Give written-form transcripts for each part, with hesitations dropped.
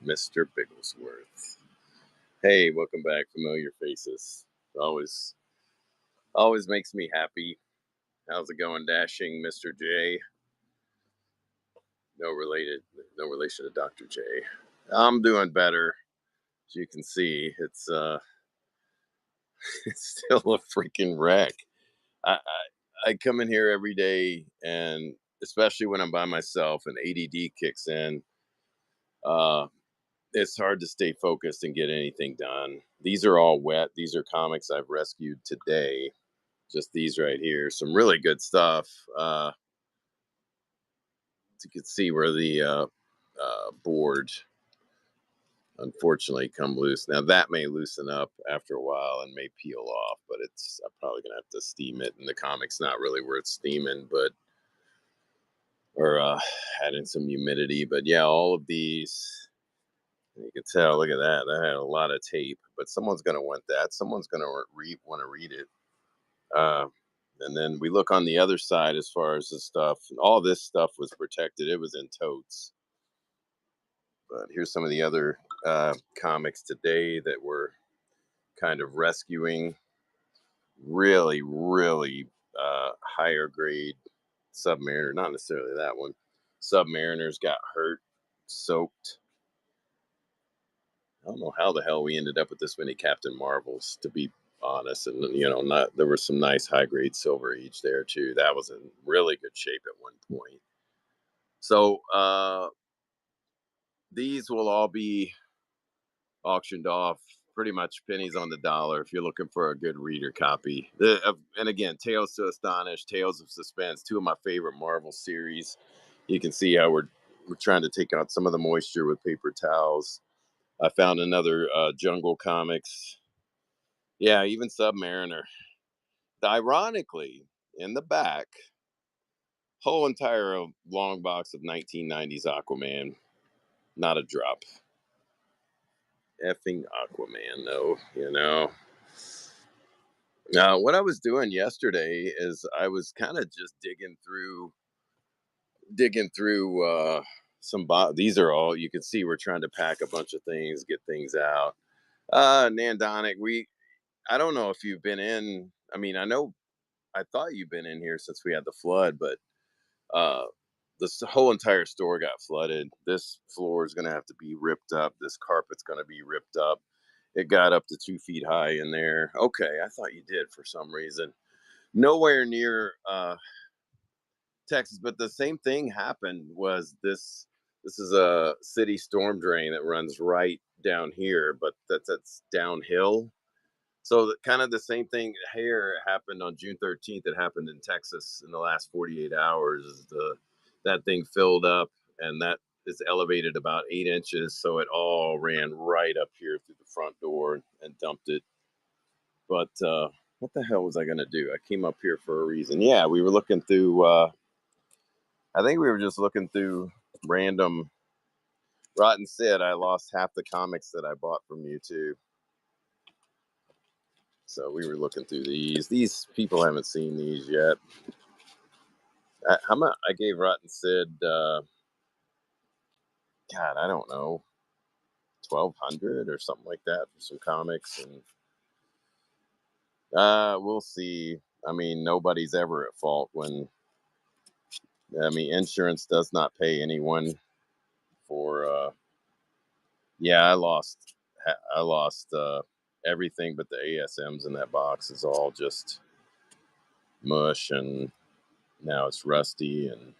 Mr. Bigglesworth. Hey, welcome back, familiar faces. Always, always makes me happy. How's it going, dashing Mr. J? No related, no relation to Dr. J. I'm doing better. As you can see, it's still a freaking wreck. I come in here every day, and especially when I'm by myself and ADD kicks in. Uh, it's hard to stay focused and get anything done. These are all wet. These are comics I've rescued today. Just these right here. Some really good stuff. You can see where the board unfortunately come loose. Now that may loosen up after a while and may peel off, but I'm probably gonna have to steam it. And the comic's not really worth steaming, but or add in some humidity. But yeah, all of these. You can tell. Look at that. That had a lot of tape, but someone's going to want that. Someone's going to want to read it. Uh, and then we look on the other side as far as the stuff. All this stuff was protected. It was in totes. But here's some of the other comics today that we're kind of rescuing. Really, really higher grade Submariner. Not necessarily that one. Submariners got hurt, soaked. I don't know how the hell we ended up with this many Captain Marvels, to be honest. And not there were some nice high grade Silver Age there too. That was in really good shape at one point. So these will all be auctioned off pretty much pennies on the dollar if you're looking for a good reader copy. And again, Tales to Astonish, Tales of Suspense, two of my favorite Marvel series. You can see how we're trying to take out some of the moisture with paper towels. I found another Jungle Comics. Yeah, even Submariner. Ironically, in the back, whole entire long box of 1990s Aquaman. Not a drop. Effing Aquaman, though, Now, what I was doing yesterday is I was kind of just digging through these are all you can see we're trying to pack a bunch of things, get things out. Nandonic, I don't know if you've been in. I mean, I thought you've been in here since we had the flood, but uh this whole entire store got flooded. This floor is going to have to be ripped up. This carpet's going to be ripped up. It got up to 2 feet high in there. Okay, I thought you did for some reason. Nowhere near Texas, but the same thing happened. Was this is a city storm drain that runs right down here, but that's downhill. So kind of the same thing here happened on June 13th. It happened in Texas in the last 48 hours. That thing filled up, and that is elevated about 8 inches. So it all ran right up here through the front door and dumped it. But what the hell was I going to do? I came up here for a reason. Yeah, we were looking through. I think we were just looking through random. Rotten Sid, I lost half the comics that I bought from you too. So we were looking through these. These people haven't seen these yet. How much I gave Rotten Sid? God, I don't know, 1,200 or something like that for some comics, and we'll see. I mean, nobody's ever at fault when. I mean, insurance does not pay anyone for. Yeah, I lost everything, but the ASMs in that box is all just mush, and now it's rusty. And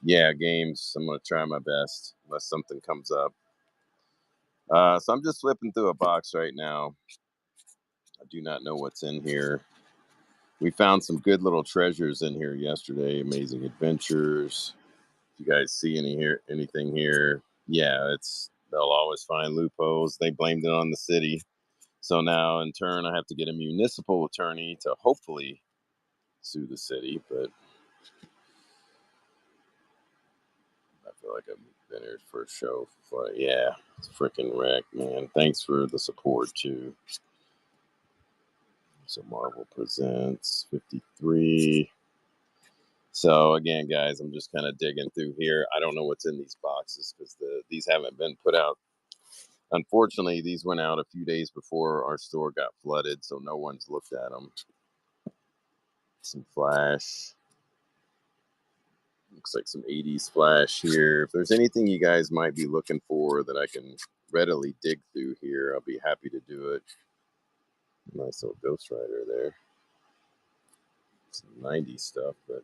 yeah, games. I'm gonna try my best unless something comes up. So I'm just flipping through a box right now. I do not know what's in here. We found some good little treasures in here yesterday. Amazing Adventures. If you guys see anything here, yeah, they'll always find loopholes. They blamed it on the city. So now, in turn, I have to get a municipal attorney to hopefully sue the city. But I feel like I've been here for a show. Yeah, it's freaking wreck, man. Thanks for the support, too. So Marvel Presents 53. So again, guys, I'm just kind of digging through here. I don't know what's in these boxes because these haven't been put out. Unfortunately, these went out a few days before our store got flooded, so no one's looked at them. Some Flash. Looks like some 80s Flash here. If there's anything you guys might be looking for that I can readily dig through here, I'll be happy to do it. Nice little Ghost Rider there. Some 90s stuff, but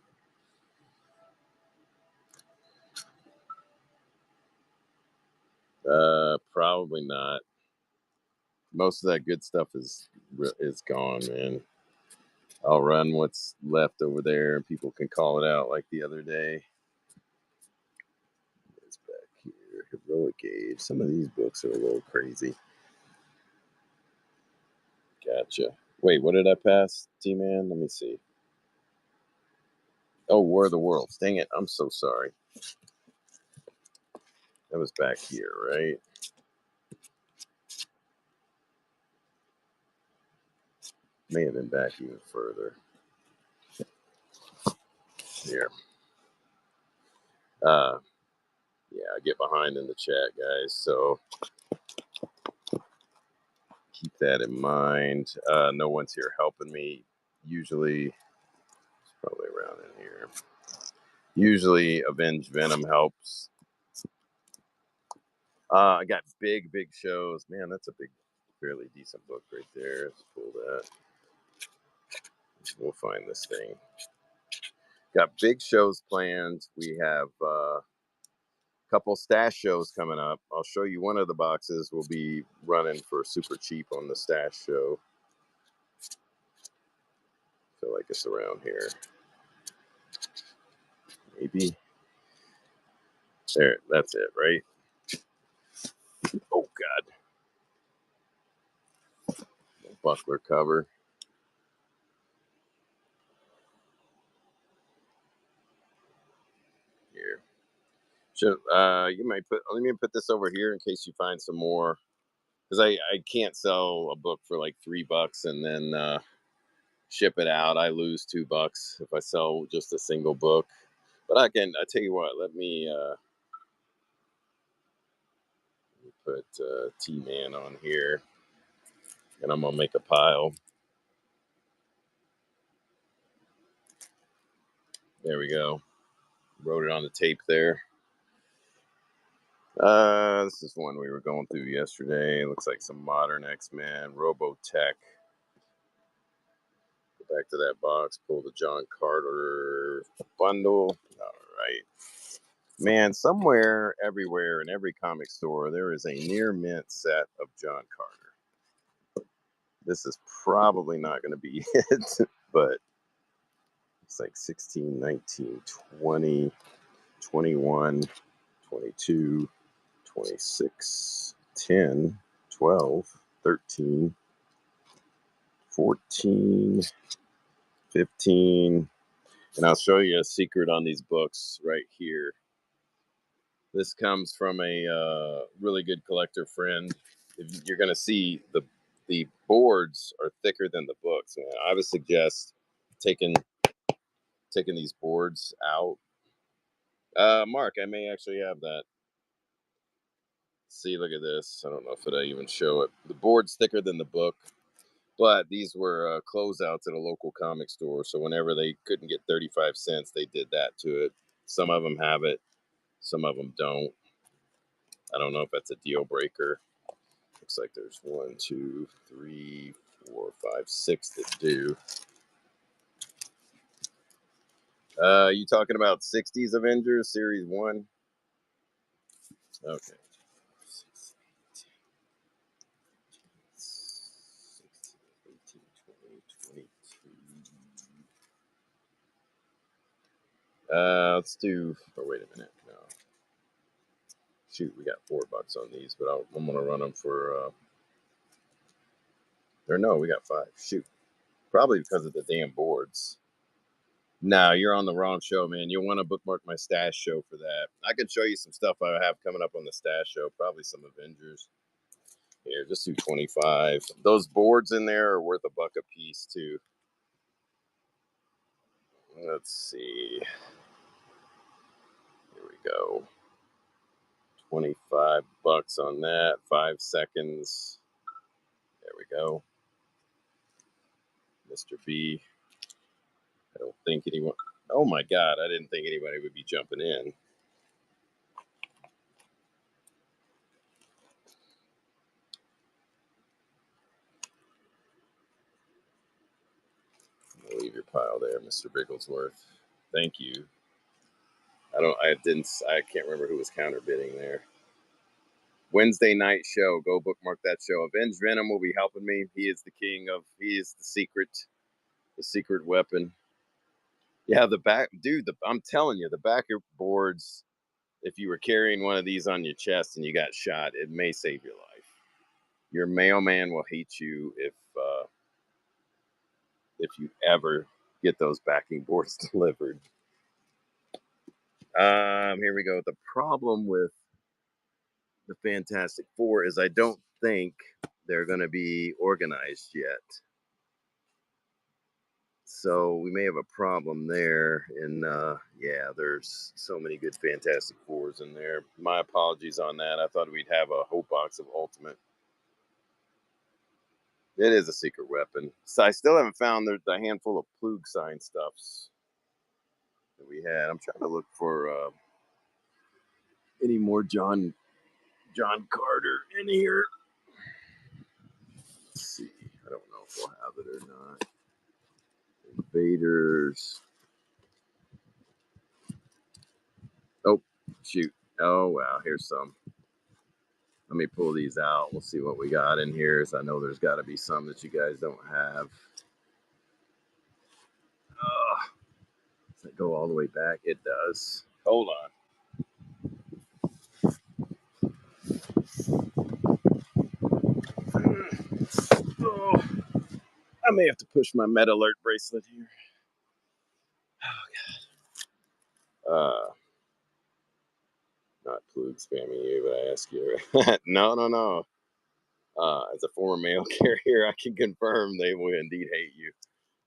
probably not. Most of that good stuff is gone, man. I'll run what's left over there, and people can call it out like the other day. It's back here. Heroic Age. Some of these books are a little crazy. Gotcha. Wait, what did I pass, T-Man? Let me see. Oh, War of the Worlds. Dang it. I'm so sorry. That was back here, right? May have been back even further. Here. Yeah, I get behind in the chat, guys. So keep that in mind. No one's here helping me. Usually, it's probably around in here. Usually, Avenged Venom helps. I got big shows. Man, that's a big, fairly decent book right there. Let's pull that. We'll find this thing. Got big shows planned. We have a couple stash shows coming up. I'll show you one of the boxes. We'll be running for super cheap on the stash show. Feel like it's around here. Maybe. There, that's it, right? Oh, God. Buckler cover. Here. Should, you might let me put this over here in case you find some more. Because I can't sell a book for like $3 and then ship it out. I lose $2 if I sell just a single book. But I tell you what, let me put T-Man on here. And I'm going to make a pile. There we go. Wrote it on the tape there. This is one we were going through yesterday. It looks like some modern X-Men, Robotech. Go back to that box, pull the John Carter bundle. All right. Man, somewhere, everywhere, in every comic store, there is a near mint set of John Carter. This is probably not going to be it, but it's like 16, 19, 20, 21, 22, 26, 10, 12, 13, 14, 15. And I'll show you a secret on these books right here. This comes from a really good collector friend. You're going to see the boards are thicker than the books. And I would suggest taking these boards out. Mark, I may actually have that. See, look at this. I don't know if it'll even show it. The board's thicker than the book, but these were closeouts at a local comic store. So whenever they couldn't get 35 cents, they did that to it. Some of them have it, some of them don't. I don't know if that's a deal breaker. Looks like there's 1, 2, 3, 4, 5, 6 that do. You talking about 60s Avengers Series 1? Okay. 16, 18, 20, 22. Let's do. Oh, wait a minute. No. Shoot, we got $4 on these, but I'm gonna run them for. Or no, we got 5. Shoot, probably because of the damn boards. No, you're on the wrong show, man. You'll want to bookmark my stash show for that. I can show you some stuff I have coming up on the stash show. Probably some Avengers. Here, just do 25. Those boards in there are worth $1 a piece too. Let's see. Here we go. 25 bucks on that. 5 seconds. There we go. Mr. B. I don't think anyone. Oh my God! I didn't think anybody would be jumping in. I'll leave your pile there, Mr. Bigglesworth. Thank you. I can't remember who was counterbidding there. Wednesday night show. Go bookmark that show. Avenged Venom will be helping me. He is the secret weapon. Yeah, the back, dude. I'm telling you, the backer boards. If you were carrying one of these on your chest and you got shot, it may save your life. Your mailman will hate you if you ever get those backing boards delivered. Here we go. The problem with the Fantastic Four is I don't think they're going to be organized yet. So we may have a problem there. And yeah, there's so many good Fantastic Fours in there. My apologies on that. I thought we'd have a whole box of Ultimate. It is a secret weapon. So I still haven't found the handful of Plug sign stuffs that we had. I'm trying to look for any more John Carter in here. Let's see. I don't know if we'll have it or not. Invaders. Oh, shoot. Oh, wow. Here's some. Let me pull these out. We'll see what we got in here. So I know there's got to be some that you guys don't have. Does that go all the way back? It does. Hold on. Oh, I may have to push my Med Alert bracelet here. Oh, God. Not Plug spamming you, but I ask you. No. As a former mail carrier, I can confirm they will indeed hate you.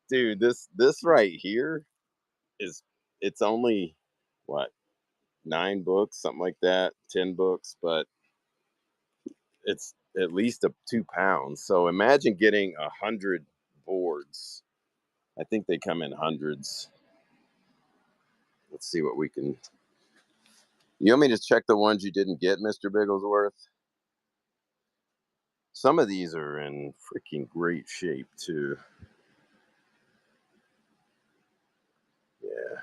Dude, this right here it's only what, 9 books, something like that, 10 books, but it's at least 2 pounds. So imagine getting 100 boards. I think they come in hundreds. Let's see what we can. You want me to check the ones you didn't get, Mr. Bigglesworth? Some of these are in freaking great shape too. Yeah.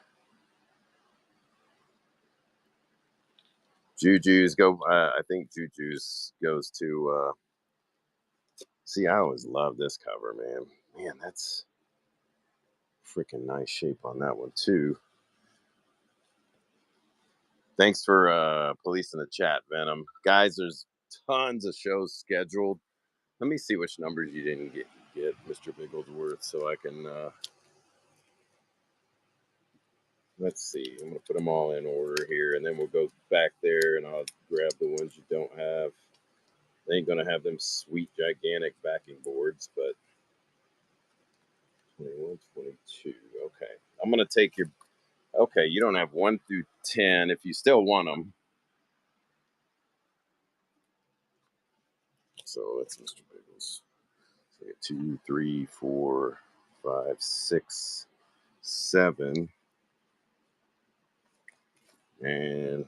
Juju's go. I think Juju's goes to. See, I always love this cover, man. Man, that's freaking nice shape on that one too. Thanks for policing the chat, Venom. Guys, there's tons of shows scheduled. Let me see which numbers you didn't get, Mr. Bigglesworth, so I can. Let's see. I'm gonna put them all in order here, and then we'll go back there, and I'll grab the ones you don't have. They ain't gonna have them sweet, gigantic backing boards, but 21, 22. Okay, I'm gonna take your. Okay, you don't have 1 through 10. If you still want them, so that's Mr. Biggles. So 2, 3, 4, 5, 6, 7, and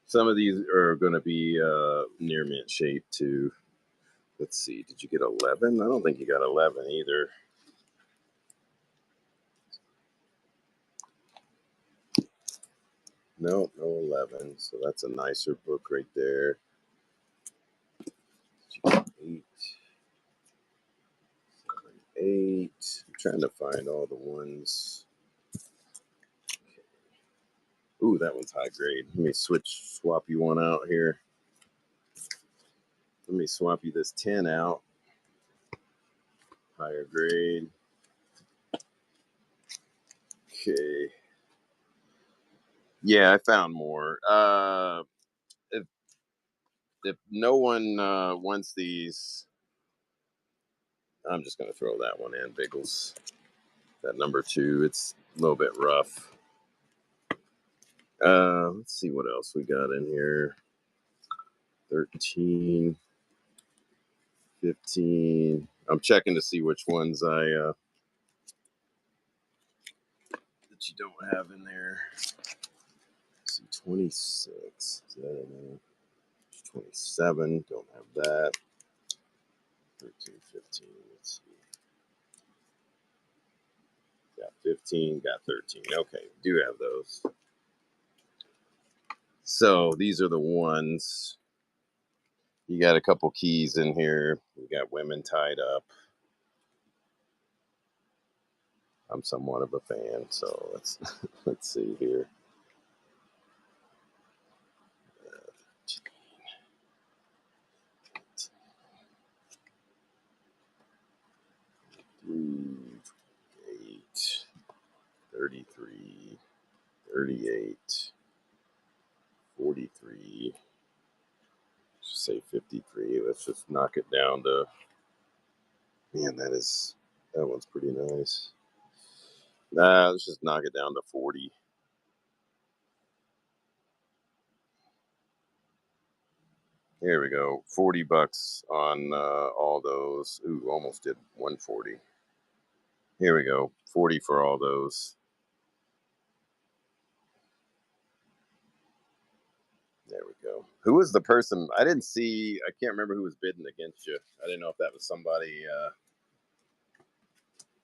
some of these are going to be near mint shape too. Let's see. Did you get 11? I don't think you got 11 either. No 11. So that's a nicer book right there. 8, 7, 8. I'm trying to find all the ones. Okay. Ooh, that one's high grade. Let me swap you one out here. Let me swap you this 10 out. Higher grade. Okay. Yeah, I found more. If no one wants these, I'm just going to throw that one in, Biggles. That number 2, it's a little bit rough. Let's see what else we got in here. 13, 15. I'm checking to see which ones that you don't have in there. Let's see, 26. Is that in there? 27. Don't have that. 13, 15. Let's see. Got 15. Got 13. Okay, do have those. So these are the ones. You got a couple keys in here. You got women tied up. I'm somewhat of a fan, so let's see here. 8, 33, 38, 43. Just say 53. Let's just knock it down to. Man, that one's pretty nice. Let's just knock it down to 40. Here we go. $40 on all those. Ooh, almost did 140. Here we go. 40 for all those. There we go. Who was the person? I didn't see. I can't remember who was bidding against you. I didn't know if that was somebody.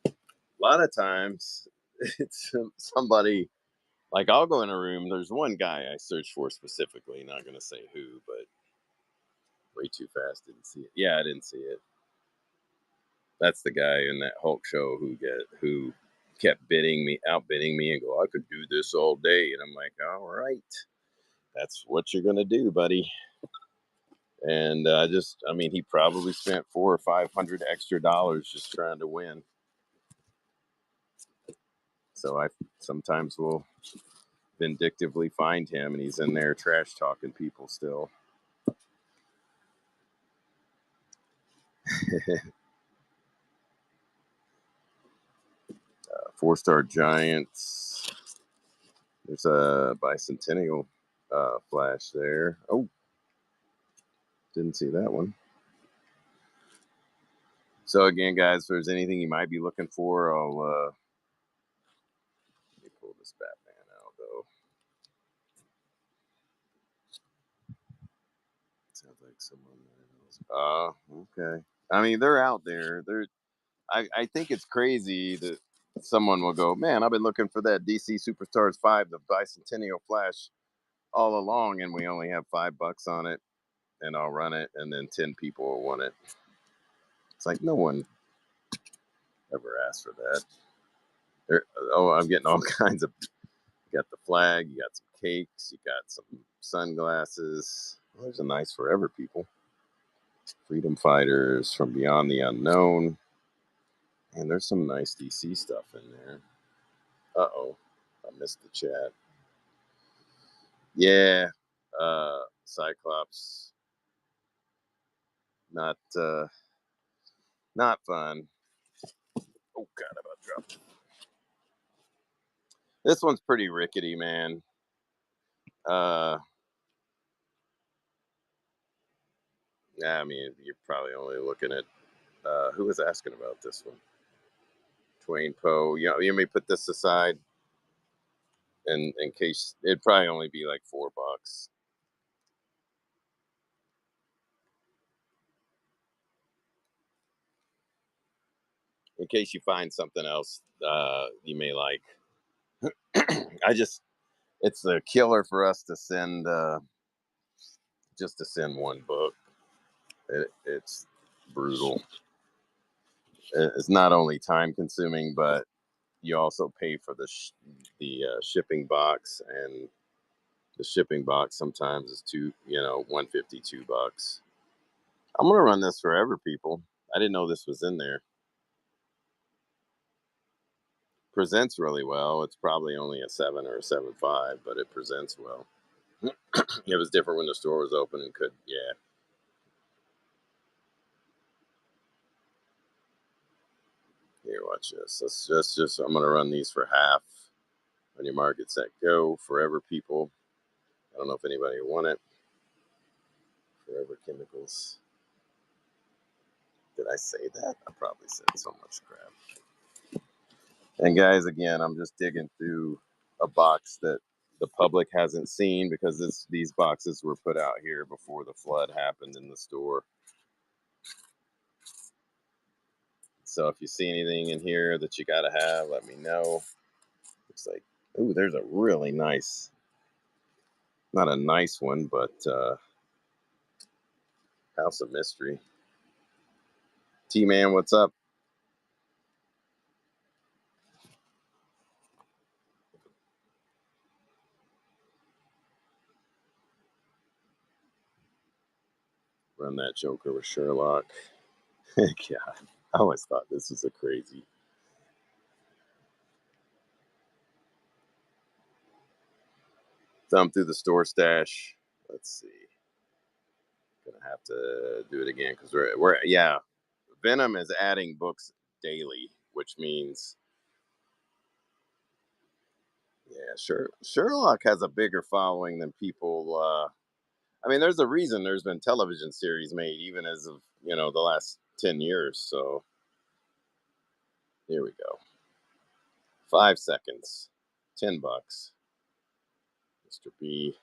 A lot of times, it's somebody. Like, I'll go in a room. There's one guy I searched for specifically. Not going to say who, but way too fast. Didn't see it. Yeah, I didn't see it. That's the guy in that Hulk show who kept outbidding me, and go, I could do this all day. And I'm like, all right, that's what you're going to do, buddy. And he probably spent $400 or $500 extra just trying to win. So I sometimes will vindictively find him, and he's in there trash talking people still. 4-star Giants. There's a bicentennial flash there. Oh, didn't see that one. So again, guys, if there's anything you might be looking for, let me pull this Batman out though. Sounds like someone knows. Okay. I mean, they're out there. I think it's crazy that someone will go, man, I've been looking for that DC Superstars 5, the bicentennial flash, all along, and we only have $5 on it, and I'll run it, and then 10 people will want it. It's like no one ever asked for that. I'm getting all kinds of. You got the flag, you got some cakes, you got some sunglasses. Well, there's a nice Forever people. Freedom Fighters from Beyond the Unknown. And there's some nice DC stuff in there. Uh-oh, I missed the chat. Yeah, Cyclops. Not fun. Oh God, I about dropped it. This one's pretty rickety, man. Yeah, I mean, you're probably only looking at who was asking about this one? Twain Poe. You know, let me put this aside, and in case it'd probably only be like $4. In case you find something else you may like. It's the killer for us to send just to send one book. It's brutal. It's not only time consuming, but you also pay for the shipping box, and the shipping box sometimes is $152. I'm gonna run this forever, people. I didn't know this was in there. Presents really well. It's probably only a 7 or a 7.5, but it presents well. It was different when the store was open and could, yeah. Here, watch this. Let's just. I'm gonna run these for half. On your market, set, go. Forever People. I don't know if anybody won it. Forever Chemicals. Did I say that? I probably said so much crap. And guys, again, I'm just digging through a box that the public hasn't seen because these boxes were put out here before the flood happened in the store. So if you see anything in here that you gotta have, let me know. Looks like, ooh, there's a really nice, not a nice one, but House of Mystery. T-Man, what's up? Run that Joker with Sherlock. Yeah, I always thought this was a crazy. Thumb through the store stash. Let's see. Gonna have to do it again because we're yeah. Venom is adding books daily, which means yeah, sure. Sherlock has a bigger following than people. I mean, there's a reason there's been television series made, even as of the last 10 years. So here we go. 5 seconds, $10. Mr. B,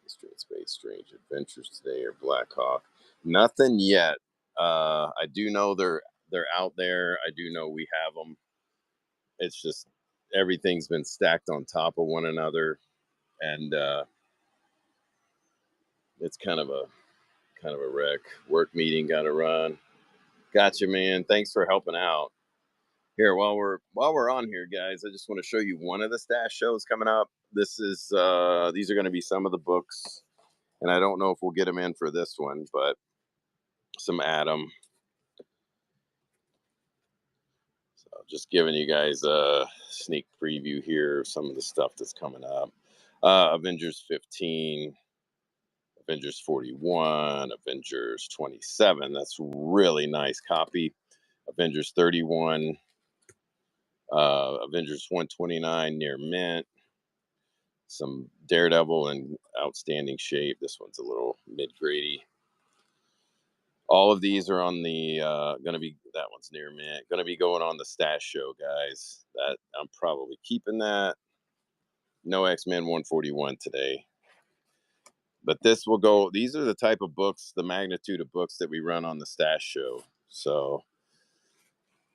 Mystery in Space, Strange Adventures Today, or Black Hawk. Nothing yet. I do know they're out there. I do know we have them. It's just everything's been stacked on top of one another, and it's kind of a wreck. Work meeting, got to run. Gotcha, man. Thanks for helping out. Here, while we're on here, guys, I just want to show you one of the stash shows coming up. This is these are going to be some of the books, and I don't know if we'll get them in for this one, but some Adam. So just giving you guys a sneak preview here of some of the stuff that's coming up. Avengers 15, Avengers 41, Avengers 27. That's really nice copy. Avengers 31, Avengers 129 near mint. Some Daredevil in outstanding shape. This one's a little mid-grady. All of these are on the gonna be, that one's near mint. Gonna be going on the stash show, guys. That I'm probably keeping that. No X-Men 141 today. But this will go, these are the type of books, the magnitude of books that we run on the stash show. So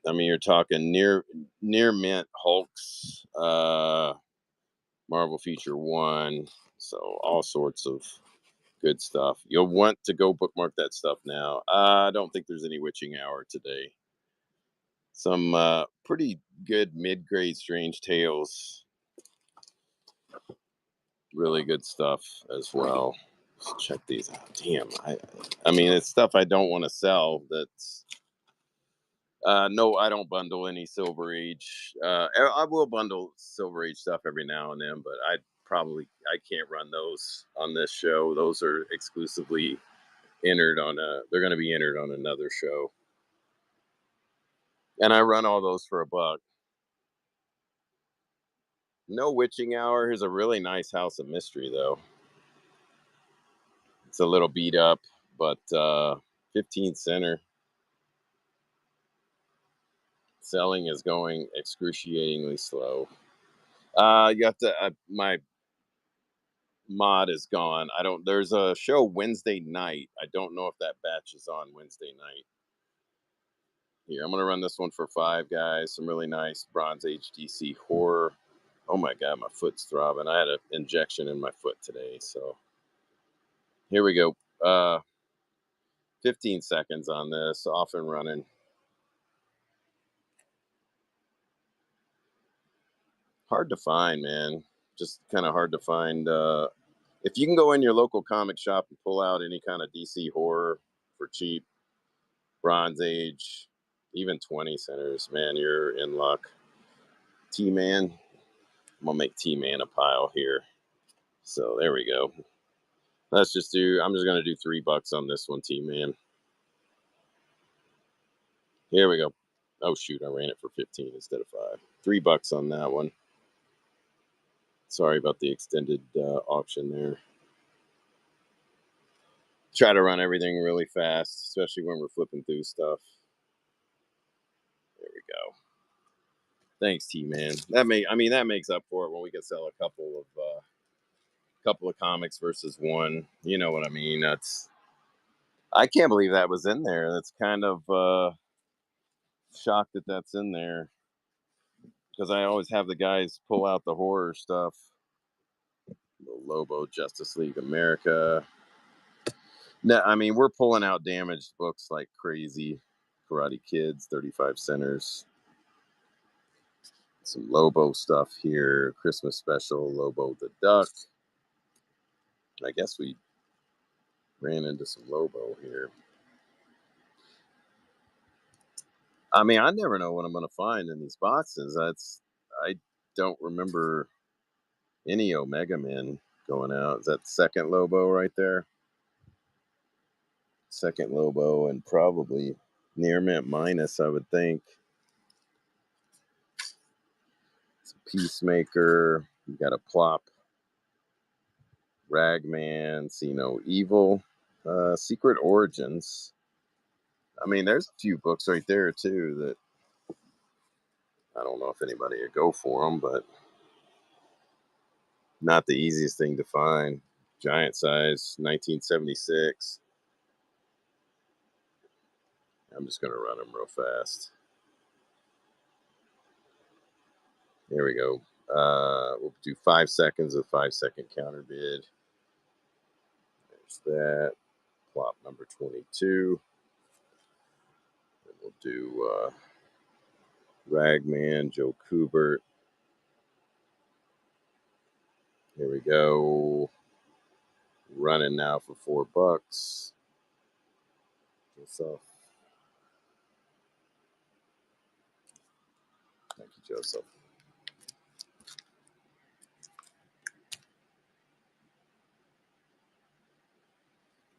I mean, you're talking near mint Hulks, Marvel Feature 1, so all sorts of good stuff. You'll want to go bookmark that stuff now. I don't think there's any Witching Hour today. Some pretty good mid-grade Strange Tales. Really good stuff as well. Let's check these out. Damn, I mean, it's stuff I don't want to sell. That's no, I don't bundle any Silver Age. I will bundle Silver Age stuff every now and then, but I can't run those on this show. Those are exclusively entered on they're going to be entered on another show, and I run all those for $1. No Witching Hour. Here's a really nice House of Mystery though. It's a little beat up, but 15 center. Selling is going excruciatingly slow. You have to. My mod is gone. I don't. There's a show Wednesday night. I don't know if that batch is on Wednesday night. Here, I'm gonna run this one for $5, guys. Some really nice Bronze Age DC horror. Oh my god, my foot's throbbing. I had an injection in my foot today, so here we go. 15 seconds on this, off and running. Hard to find, man. Just kind of hard to find. If you can go in your local comic shop and pull out any kind of DC horror for cheap, Bronze Age, even 20 centers, man, you're in luck. T-Man, I'm gonna make T-Man a pile here. So there we go. I'm just gonna do $3 on this one, T-Man. Here we go. Oh shoot, I ran it for 15 instead of 5. $3 on that one. Sorry about the extended auction there. Try to run everything really fast, especially when we're flipping through stuff. There we go. Thanks, T man. That makes up for it when we can sell a couple of comics versus one. You know what I mean? I can't believe that was in there. That's kind of shocked that that's in there because I always have the guys pull out the horror stuff. The Lobo, Justice League America. No, I mean we're pulling out damaged books like crazy. Karate Kids, 35 Centers. Some Lobo stuff here. Christmas special, Lobo the Duck. I guess we ran into some Lobo here. I mean, I never know what I'm going to find in these boxes. I don't remember any Omega Men going out. Is that second Lobo right there? Second Lobo and probably Near Mint Minus, I would think. It's Peacemaker. You got a Plop. Ragman. See No Evil. Secret Origins. I mean, there's a few books right there too that I don't know if anybody would go for them, but not the easiest thing to find. Giant size, 1976. I'm just going to run them real fast. There we go. We'll do 5 seconds of 5-second counter bid. There's that. Plop number 22. And we'll do Ragman, Joe Kubert. Here we go. Running now for $4. Joseph. Thank you, Joseph.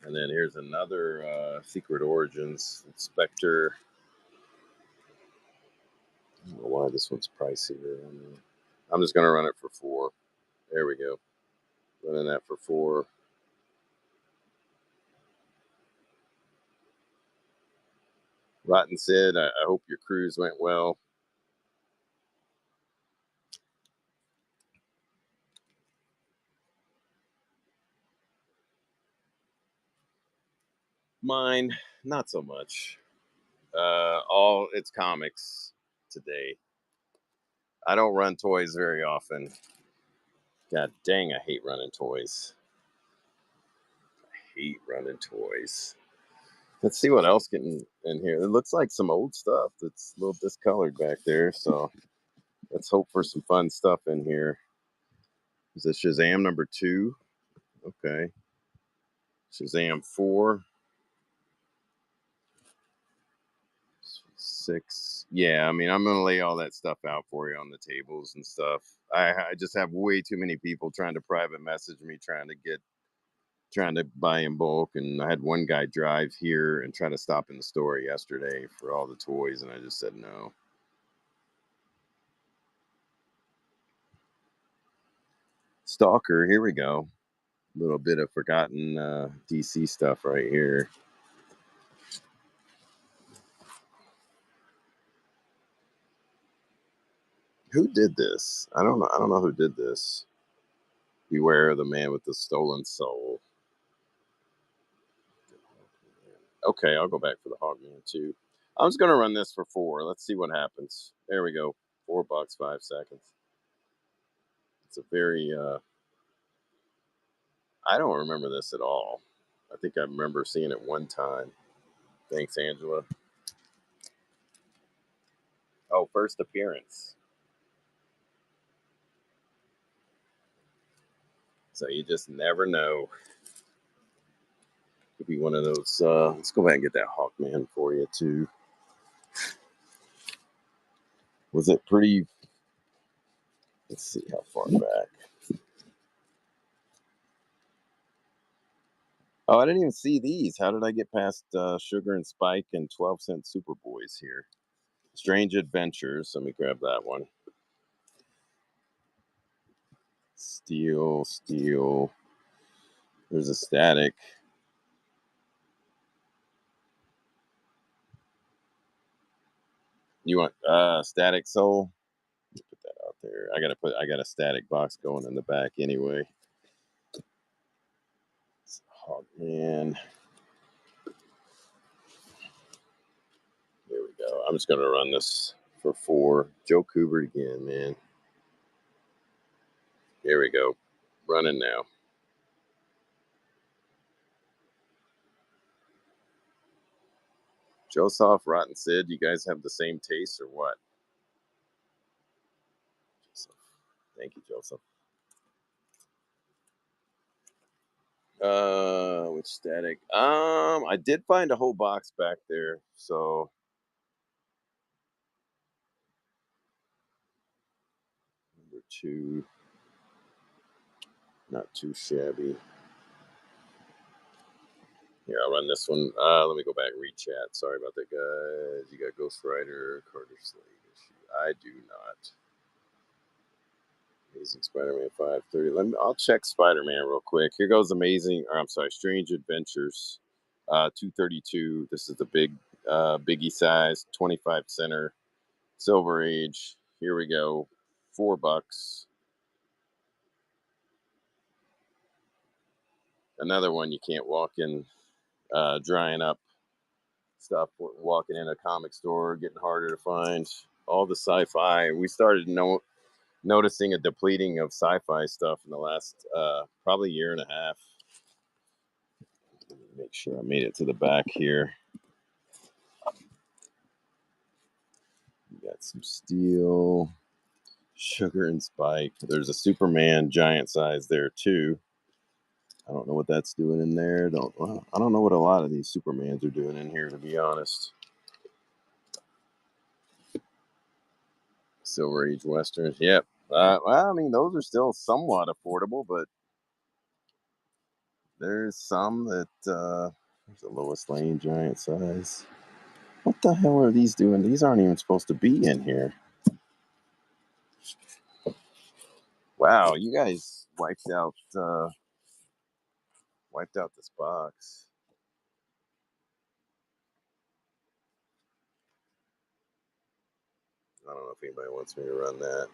And then here's another Secret Origins Spectre. I don't know why this one's pricier. I'm just going to run it for 4. There we go. Running that for 4. Rotten Sid, I hope your cruise went well. Mine, not so much. All it's comics today. I don't run toys very often. God dang, I hate running toys. I hate running toys. Let's see what else getting in here. It looks like some old stuff that's a little discolored back there. So let's hope for some fun stuff in here. Is it Shazam number 2? Okay. Shazam 4. 6. Yeah, I mean, I'm gonna lay all that stuff out for you on the tables and stuff. I just have way too many people trying to private message me trying to buy in bulk, and I had one guy drive here and try to stop in the store yesterday for all the toys, and I just said no. Stalker, here we go. A little bit of forgotten DC stuff right here. Who did this? I don't know. I don't know who did this. Beware of the man with the stolen soul. Okay, I'll go back for the Hogman too. I'm just gonna run this for 4. Let's see what happens. There we go. $4, 5 seconds. It's a very I don't remember this at all. I think I remember seeing it one time. Thanks, Angela. Oh, first appearance. So you just never know. Could be one of those. Let's go back and get that Hawkman for you too. Was it pretty? Let's see how far back. Oh, I didn't even see these. How did I get past Sugar and Spike and 12 Cent Superboys here? Strange Adventures. Let me grab that one. Steel. There's a Static. You want Static Soul? Put that out there. I got a Static box going in the back anyway. Hawkman. There we go. I'm just gonna run this for 4. Joe Kubert again, man. Here we go. Running now. Joseph, Rotten Sid, you guys have the same taste or what? Joseph. Thank you, Joseph. Which Static? I did find a whole box back there, so number 2, not too shabby. Here, I'll run this one. Let me go back and read chat. Sorry about that, guys. You got Ghost Rider, Carter Slade issue. I do not. Amazing Spider-Man 530. I'll check Spider-Man real quick. Here goes Strange Adventures, 232. This is the biggie size, 25 center, Silver Age. Here we go, $4. Another one you can't walk in, drying up stuff. Walking in a comic store, getting harder to find. All the sci-fi. We started noticing a depleting of sci-fi stuff in the last probably year and a half. Make sure I made it to the back here. We got some Steel, Sugar and Spike. There's a Superman giant size there too. I don't know what that's doing in there. I don't know what a lot of these Supermans are doing in here, to be honest. Silver Age Westerns. Yep. Well, I mean, those are still somewhat affordable, but there's some that there's a Lois Lane giant size. What the hell are these doing? These aren't even supposed to be in here. Wow, you guys wiped out this box. I don't know if anybody wants me to run that.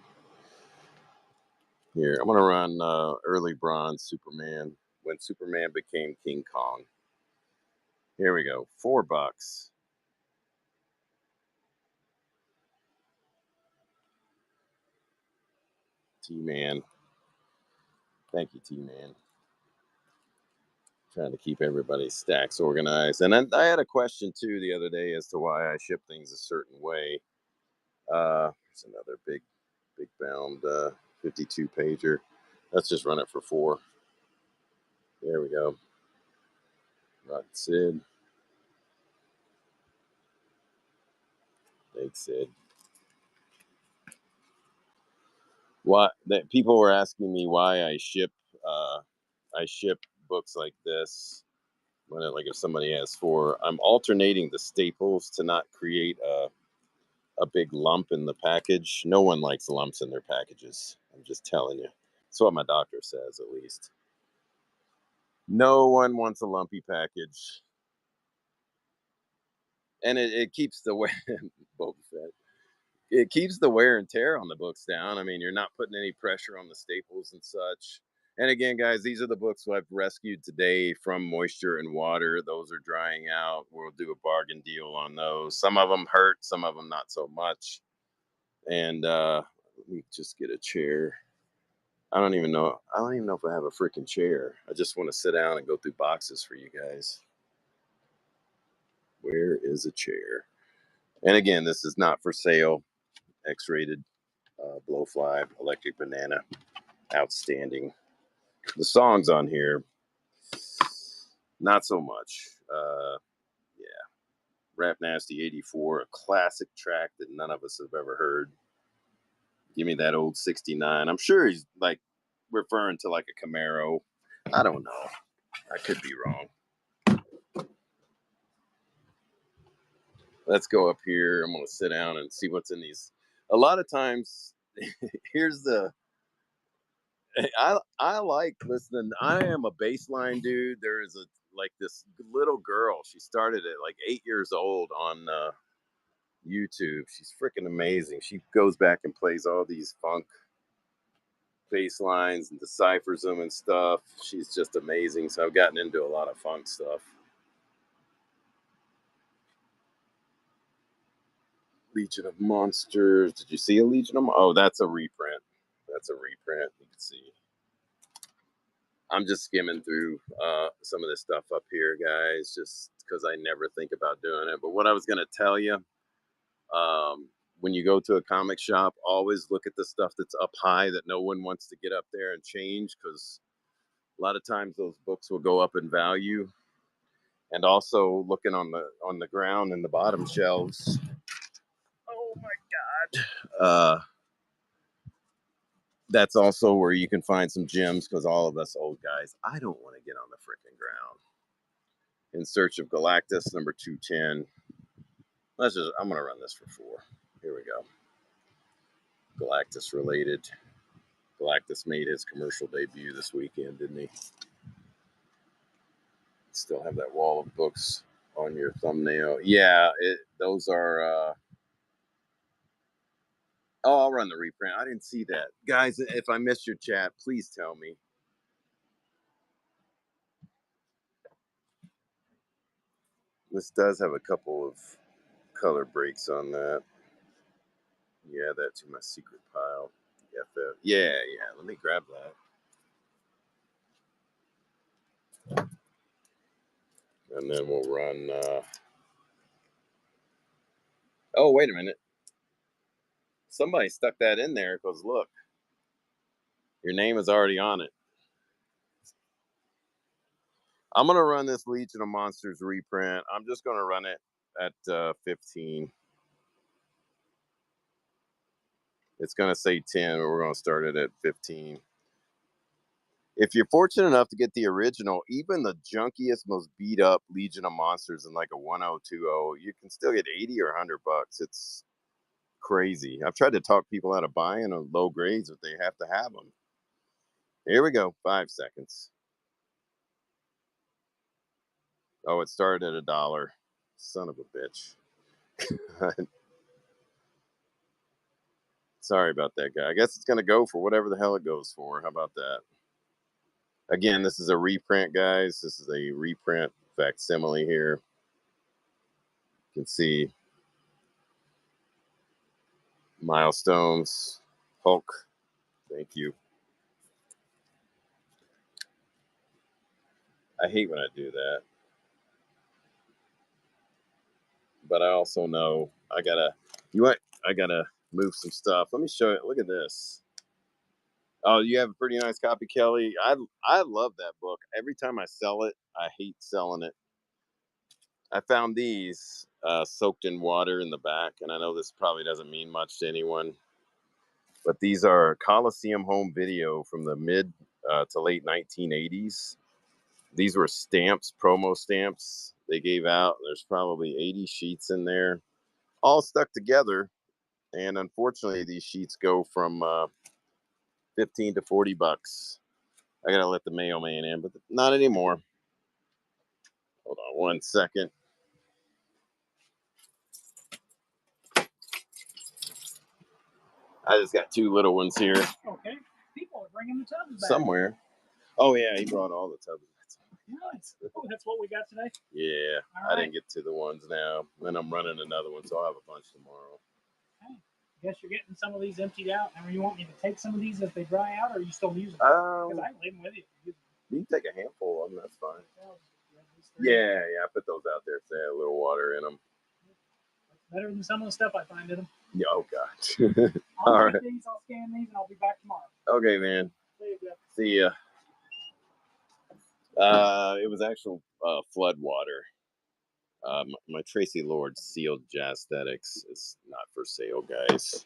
Here, I'm gonna run early bronze Superman when Superman became King Kong. Here we go, $4. T-Man. Thank you, T-Man. Trying to keep everybody's stacks organized. And I had a question too the other day as to why I ship things a certain way. There's another big bound 52 pager. Let's just run it for 4. There we go. Rock Sid. Thanks, Sid. What that people were asking me why I ship books like this when if somebody asks for, I'm alternating the staples to not create a big lump in the package. No one likes lumps in their packages. I'm just telling you. That's what my doctor says, at least. No one wants a lumpy package. And it keeps the wear Boba Fett. It keeps the wear and tear on the books down. I mean, you're not putting any pressure on the staples and such. And again, guys, these are the books I've rescued today from moisture and water. Those are drying out. We'll do a bargain deal on those. Some of them hurt, some of them not so much. And let me just get a chair. I don't even know if I have a freaking chair. I just want to sit down and go through boxes for you guys. Where is a chair? And again, this is not for sale. X-rated, Blowfly, Electric Banana, outstanding. The songs on here, not so much. Yeah, Rap Nasty 84, a classic track that none of us have ever heard. Give me that old 69. I'm sure he's like referring to like a Camaro. I don't know. I could be wrong. let's go up here. I'm gonna sit down and see what's in these. A lot of times, here's the. I like listening. I am a baseline dude. There is a like this little girl. She started at like 8 years old on YouTube. She's freaking amazing. She goes back and plays all these funk bass lines and deciphers them and stuff. She's just amazing. So I've gotten into a lot of funk stuff. Legion of Monsters. Did you see a Legion of? Oh, that's a reprint. That's a reprint. You can see. I'm just skimming through some of this stuff up here, guys, just because I never think about doing it. But what I was going to tell you, when you go to a comic shop, always look at the stuff that's up high that no one wants to get up there and change, because a lot of times those books will go up in value. And also looking on the ground and the bottom shelves. Oh my God. That's also where you can find some gems, because all of us old guys, I don't want to get on the freaking ground. In Search of Galactus, number 210. I'm going to run this for 4. Here we go. Galactus related. Galactus made his commercial debut this weekend, didn't he? Still have that wall of books on your thumbnail. Yeah, those are... Oh, I'll run the reprint. I didn't see that. Guys, if I missed your chat, please tell me. This does have a couple of color breaks on that. Yeah, that to my secret pile. Yeah. Let me grab that. And then we'll run... Oh, wait a minute. Somebody stuck that in there, because look. Your name is already on it. I'm going to run this Legion of Monsters reprint. I'm just going to run it at 15. It's going to say 10, but we're going to start it at 15. If you're fortunate enough to get the original, even the junkiest, most beat up Legion of Monsters in like a 1020, you can still get 80 or 100 bucks. It's crazy. I've tried to talk people out of buying on low grades, but they have to have them. Here we go. 5 seconds. Oh, it started at $1. Son of a bitch. Sorry about that, guy. I guess it's going to go for whatever the hell it goes for. How about that? Again, this is a reprint, guys. This is a reprint facsimile here. You can see Milestones, Hulk. Thank you. I hate when I do that. But I also know I gotta move some stuff. Let me show you. Look at this. Oh, you have a pretty nice copy, Kelly. I love that book. Every time I sell it, I hate selling it. I found these soaked in water in the back, and I know this probably doesn't mean much to anyone, but these are Coliseum home video from the mid to late 1980s. These were stamps, promo stamps they gave out. There's probably 80 sheets in there, all stuck together. And unfortunately, these sheets go from 15 to 40 bucks. I gotta let the mailman in, but not anymore. Hold on 1 second. I just got 2 little ones here. Okay. People are bringing the tubs back. Somewhere. Oh, yeah, he brought all the tubs. Nice. Oh, that's what we got today? Yeah, right. I didn't get to the ones now. Then I'm running another one, so I'll have a bunch tomorrow. Okay. Guess you're getting some of these emptied out. And you want me to take some of these as they dry out, or are you still using them? Because I can leave them with you. You can take a handful of them, that's fine. Yeah, I put those out there. Say a little water in them. Better than some of the stuff I find in them. Yeah, oh, God. I'll take these, I'll scan these, and I'll be back tomorrow. Okay, man. See ya. It was actual flood water. My Tracy Lord sealed Jazz Aesthetics is not for sale, guys.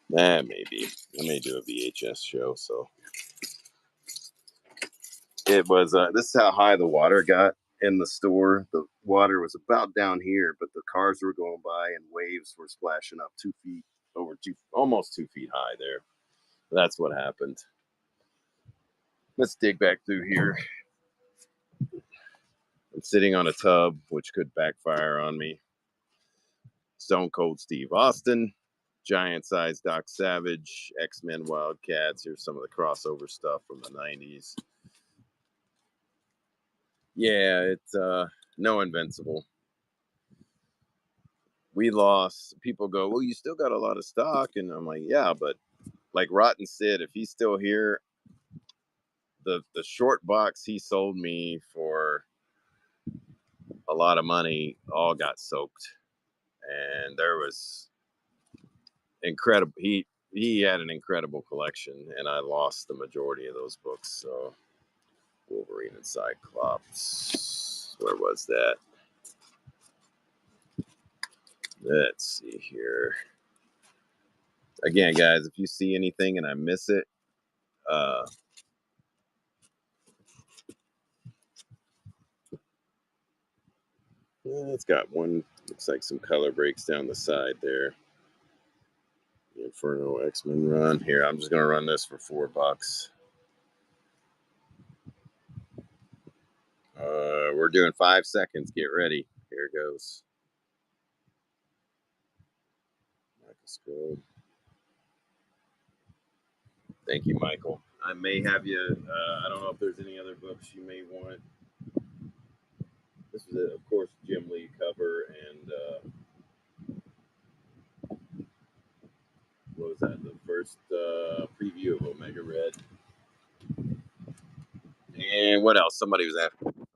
Maybe. I may do a VHS show, so. It was, this is how high the water got. in the store. The water was about down here, but the cars were going by and waves were splashing up 2 feet almost 2 feet high there. That's what happened. Let's dig back through here. I'm sitting on a tub, which could backfire on me. Stone Cold Steve Austin, giant size Doc Savage, X-Men Wildcats. Here's some of the crossover stuff from the 90s. Yeah, it's no Invincible. We lost. People go, well, you still got a lot of stock. And I'm like, yeah, but like Rotten Sid, if he's still here, the short box he sold me for a lot of money all got soaked. And there was incredible. He had an incredible collection, and I lost the majority of those books. So Wolverine and Cyclops. Where was that? Let's see here. Again, guys, if you see anything and I miss it, it's got one, looks like some color breaks down the side there. The Inferno X-Men run. Here, I'm just going to run this for $4. We're doing 5 seconds. Get ready. Here it goes. Michael Scroll. Thank you, Michael. I may have you, I don't know if there's any other books you may want. This was, of course, Jim Lee cover, and what was that? The first preview of Omega Red. And what else? Somebody was asking something.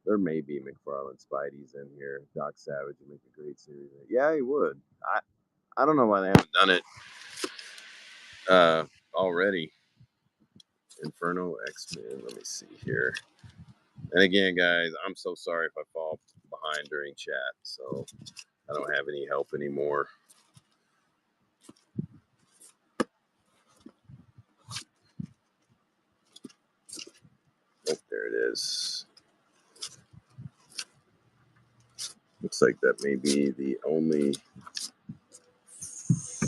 There may be McFarlane Spidey's in here. Doc Savage would make a great series. Yeah, he would. I don't know why they haven't done it already. Inferno X-Men. Let me see here. And again, guys, I'm so sorry if I fall behind during chat. So I don't have any help anymore. Oh, there it is. Looks like that may be the only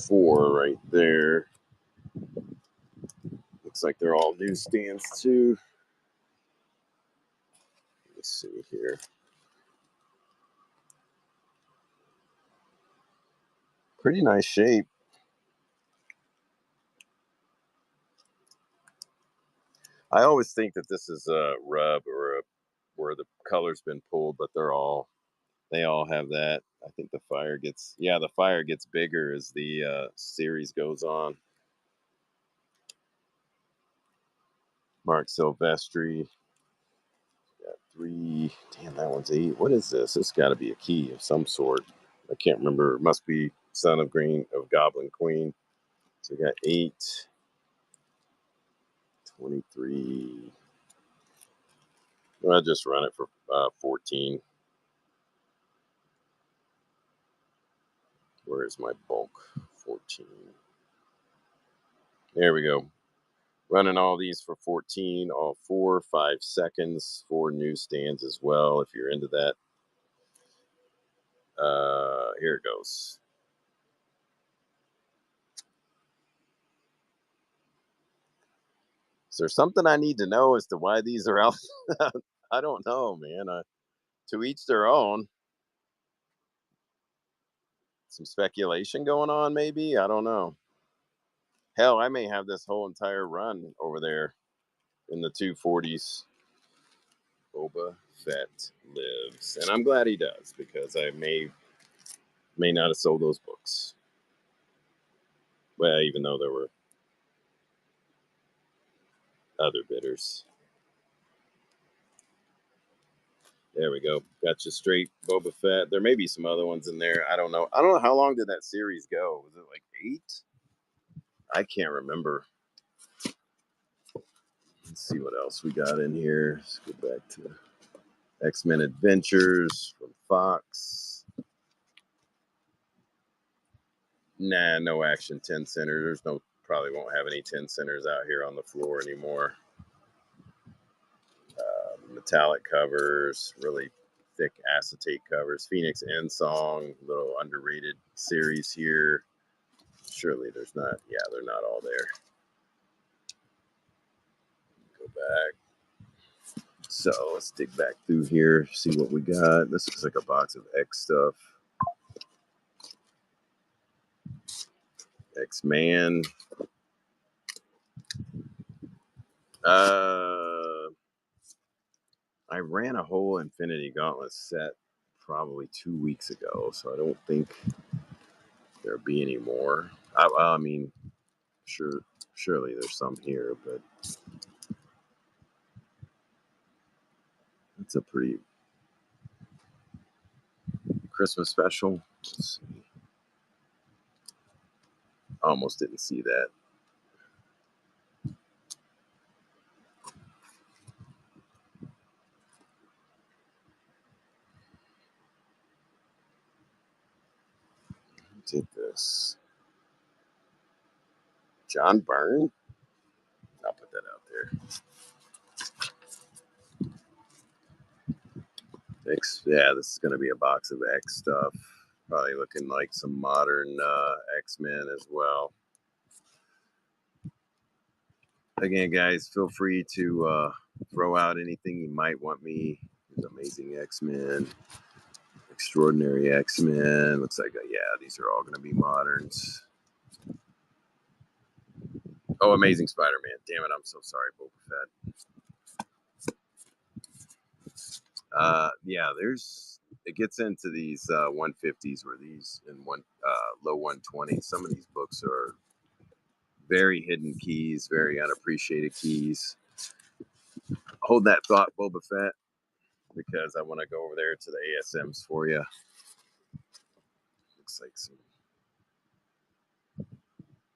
4 right there. Looks like they're all newsstands too. Let's see here. Pretty nice shape. I always think that this is a rub or where the color's been pulled, but they all have that. I think the fire gets bigger as the series goes on. Mark Silvestri. Got 3. Damn, that one's 8. What is this? This got to be a key of some sort. I can't remember. It must be Son of Goblin Queen. So we got 8. 23. I'll just run it for 14. Where's my bulk? 14. There we go. Running all these for 14, all 4, 5 seconds, 4 newsstands as well, if you're into that. Here it goes. Is there something I need to know as to why these are out? I don't know, man. To each their own. Some speculation going on, maybe? I don't know. Hell, I may have this whole entire run over there in the 240s. Boba Fett lives. And I'm glad he does, because I may not have sold those books. Well, even though there were other bidders. There we go. Got you straight Boba Fett. There may be some other ones in there. I don't know. How long did that series go? Was it like 8? I can't remember. Let's see what else we got in here. Let's go back to X-Men Adventures from Fox. Nah, no action 10 centers. Probably won't have any 10 centers out here on the floor anymore. metallic covers, really thick acetate covers. Phoenix N-Song, little underrated series here. Surely there's not, yeah, they're not all there. Go back. So let's dig back through here, see what we got. This looks like a box of X stuff. X-Man. I ran a whole Infinity Gauntlet set probably 2 weeks ago, so I don't think there'll be any more. I mean, surely there's some here, but it's a pretty Christmas special. Let's see. Almost didn't see that. Did this. John Byrne? I'll put that out there. X, yeah, this is going to be a box of X stuff. Probably looking like some modern X-Men as well. Again, guys, feel free to throw out anything you might want me. There's Amazing X-Men, Extraordinary X-Men. Looks like, yeah, these are all going to be moderns. Oh, Amazing Spider-Man. Damn it, I'm so sorry, Boba Fett. Yeah, it gets into these 150s or these in low 120s. Some of these books are very hidden keys, very unappreciated keys. Hold that thought, Boba Fett, because I want to go over there to the ASMs for you. Looks like some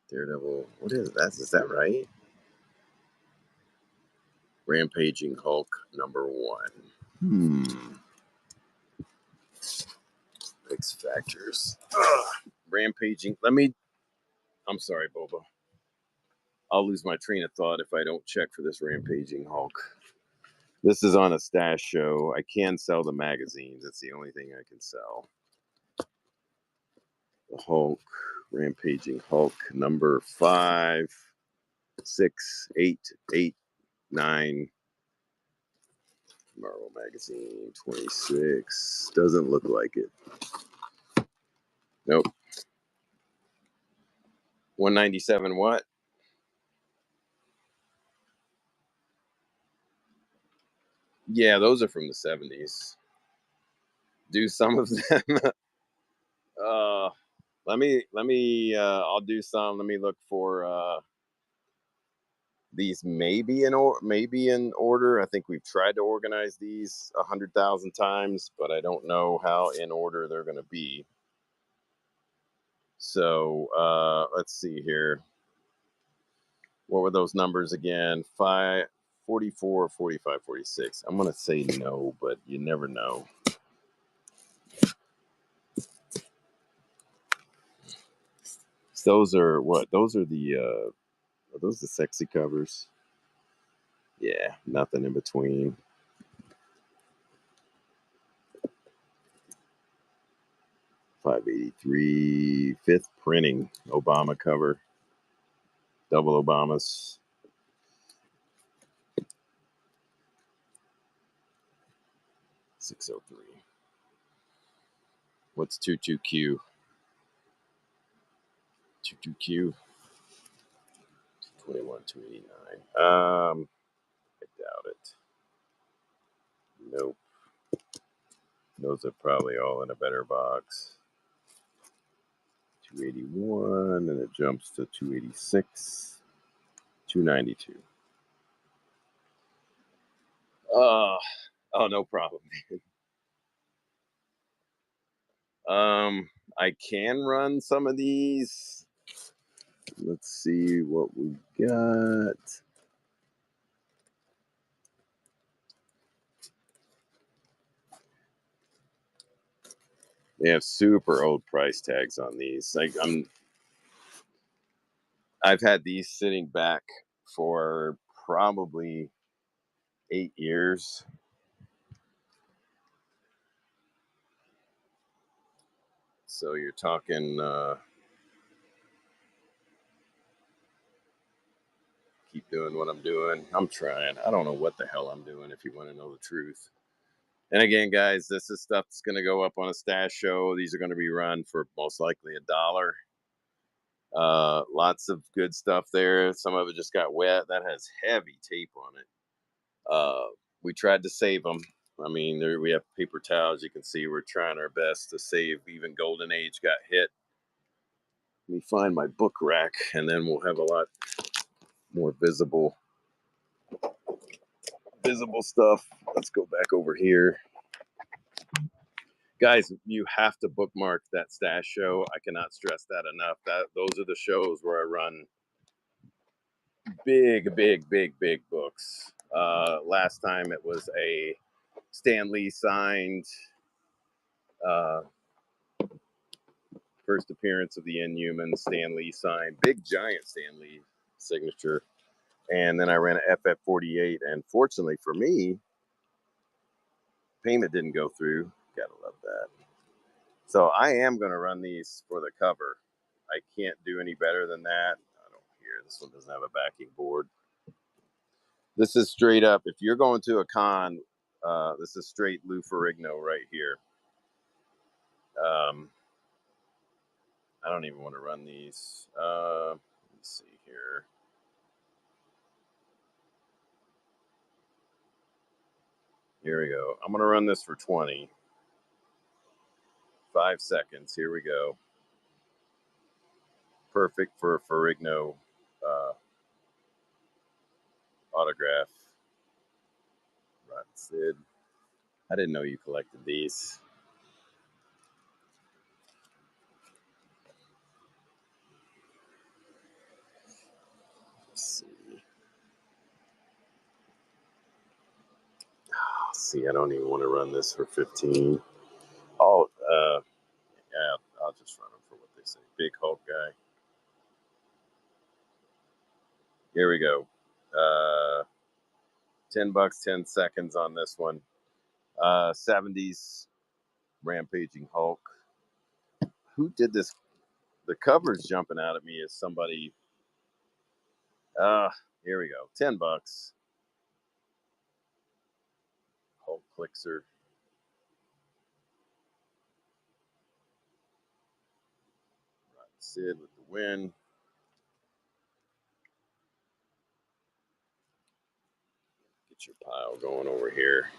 Daredevil. What is that? Is that right? Rampaging Hulk #1. X Factors. Rampaging. I'm sorry, Boba. I'll lose my train of thought if I don't check for this Rampaging Hulk. This is on a stash show. I can sell the magazines. That's the only thing I can sell. The Hulk, Rampaging Hulk, #5, 6, 8, 8, 9. Marvel Magazine, 26. Doesn't look like it. Nope. 197 what? Yeah, those are from the 70s. Do some of them. I'll do some. Let me look for these maybe in order. I think we've tried to organize these 100,000 times, but I don't know how in order they're going to be. So let's see here. What were those numbers again? 5, 44, 45, 46. I'm going to say no, but you never know. Those are what? Those are those the sexy covers? Yeah, nothing in between. $583, 5th printing, Obama cover, double Obamas. $603. What's 22Q? 22Q. 21, 289. I doubt it. Nope. Those are probably all in a better box. 281, and it jumps to 286, 292. Oh, no problem. I can run some of these. Let's see what we got. They have super old price tags on these. I've had these sitting back for probably 8 years. So you're talking, keep doing what I'm doing. I'm trying. I don't know what the hell I'm doing, if you want to know the truth. And again, guys, this is stuff that's going to go up on a stash show. These are going to be run for most likely $1. Lots of good stuff there. Some of it just got wet. That has heavy tape on it. We tried to save them. I mean, there we have paper towels. You can see we're trying our best to save. Even Golden Age got hit. Let me find my book rack, and then we'll have a lot more visible stuff. Let's go back over here. Guys, you have to bookmark that stash show. I cannot stress that enough. Those are the shows where I run big books. Last time it was a Stan Lee signed first appearance of the Inhumans. Stan Lee signed, big giant Stan Lee signature. And then I ran an FF48, and fortunately for me, payment didn't go through. Gotta love that. So I am going to run these for the cover. I can't do any better than that. I don't hear this one doesn't have a backing board. This is straight up. If you're going to a con, this is straight Lou Ferrigno right here. I don't even want to run these. Let's see here. Here we go. I'm going to run this for 20. 5 seconds. Here we go. Perfect for a Ferrigno autograph. Right, Sid. I didn't know you collected these. Let's see. See, I don't even want to run this for 15. Oh, yeah, I'll just run them for what they say. Big Hulk guy. Here we go. $10, 10 seconds on this one. 70s Rampaging Hulk. Who did this? The cover's jumping out at me as somebody. Here we go. $10. Hulk Clixer. Right, Sid with the win. Get your pile going over here.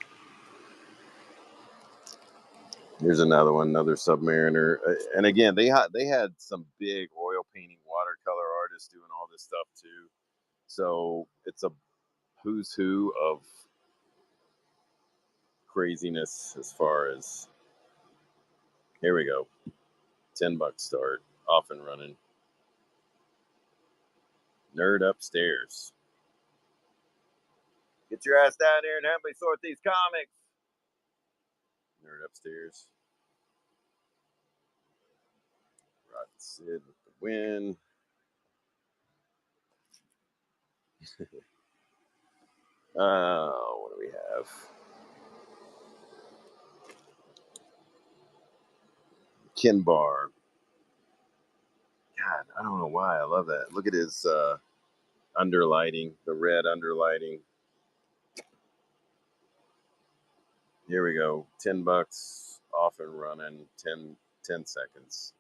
Here's another one, another Submariner. And again, they had some big oil painting watercolor artists doing all this stuff too. So it's a who's who of craziness as far as. Here we go. $10 start. Off and running. Nerd upstairs. Get your ass down here and help me sort these comics. Nerd upstairs. Right, Sid with the win. What do we have? Kinbar. God, I don't know why. I love that. Look at his underlighting, the red underlighting. Here we go. $10 off and running. 10 seconds.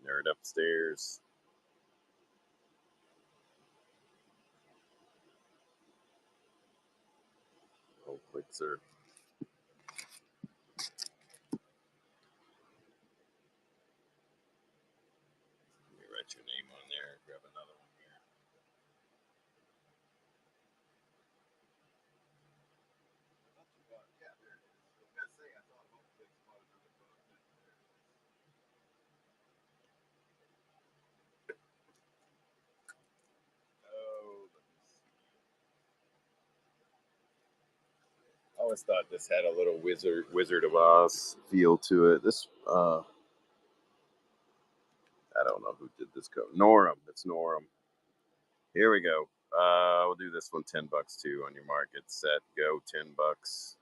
Nerd upstairs. Hulk Clixer. Let me write your name on there. Grab another one here. Not too bad. Yeah, there it is. I was gonna say I thought Hulk Clixer bought another book. There it is. Oh, let me see. I always thought this had a little Wizard of Oz feel to it. This, I don't know who did this cover. Norum. It's Norum. Here we go. We'll do this one $10 too. On your mark, get set, go. $10.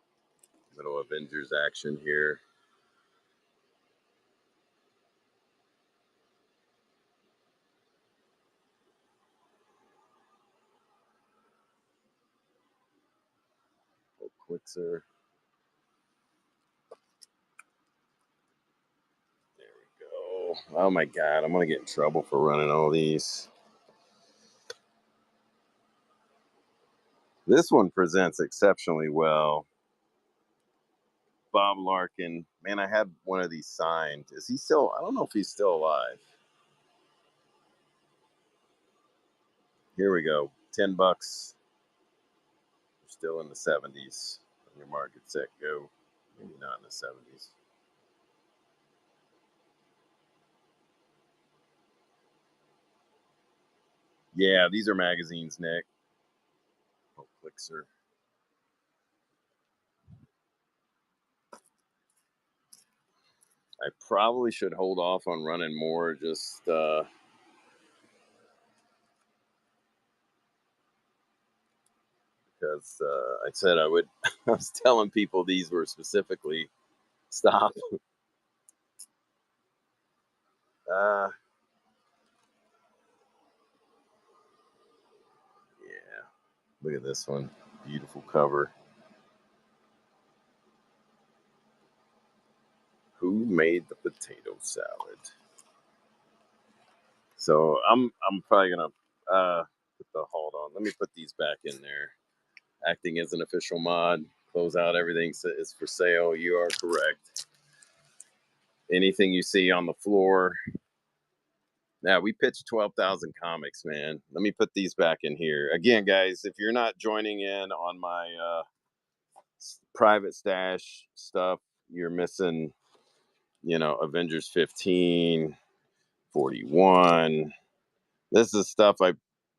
Little Avengers action here. Quixer. There we go. Oh my God, I'm gonna get in trouble for running all these. This one presents exceptionally well. Bob Larkin. Man, I had one of these signed. Is he still? I don't know if he's still alive. Here we go. $10. We're still in the 70s. On your mark, get set, go. Maybe not in the 70s. Yeah, these are magazines, Nick. Oh, Quixer. I probably should hold off on running more, just because I said I would. I was telling people these were specifically stop. Yeah, look at this one. Beautiful cover. Who made the potato salad? So I'm probably gonna put the hold on. Let me put these back in there. Acting as an official mod. Close out everything is for sale. You are correct. Anything you see on the floor. Now we pitched 12,000 comics, man. Let me put these back in here again, guys. If you're not joining in on my private stash stuff, you're missing. Avengers 15, 41. This is stuff I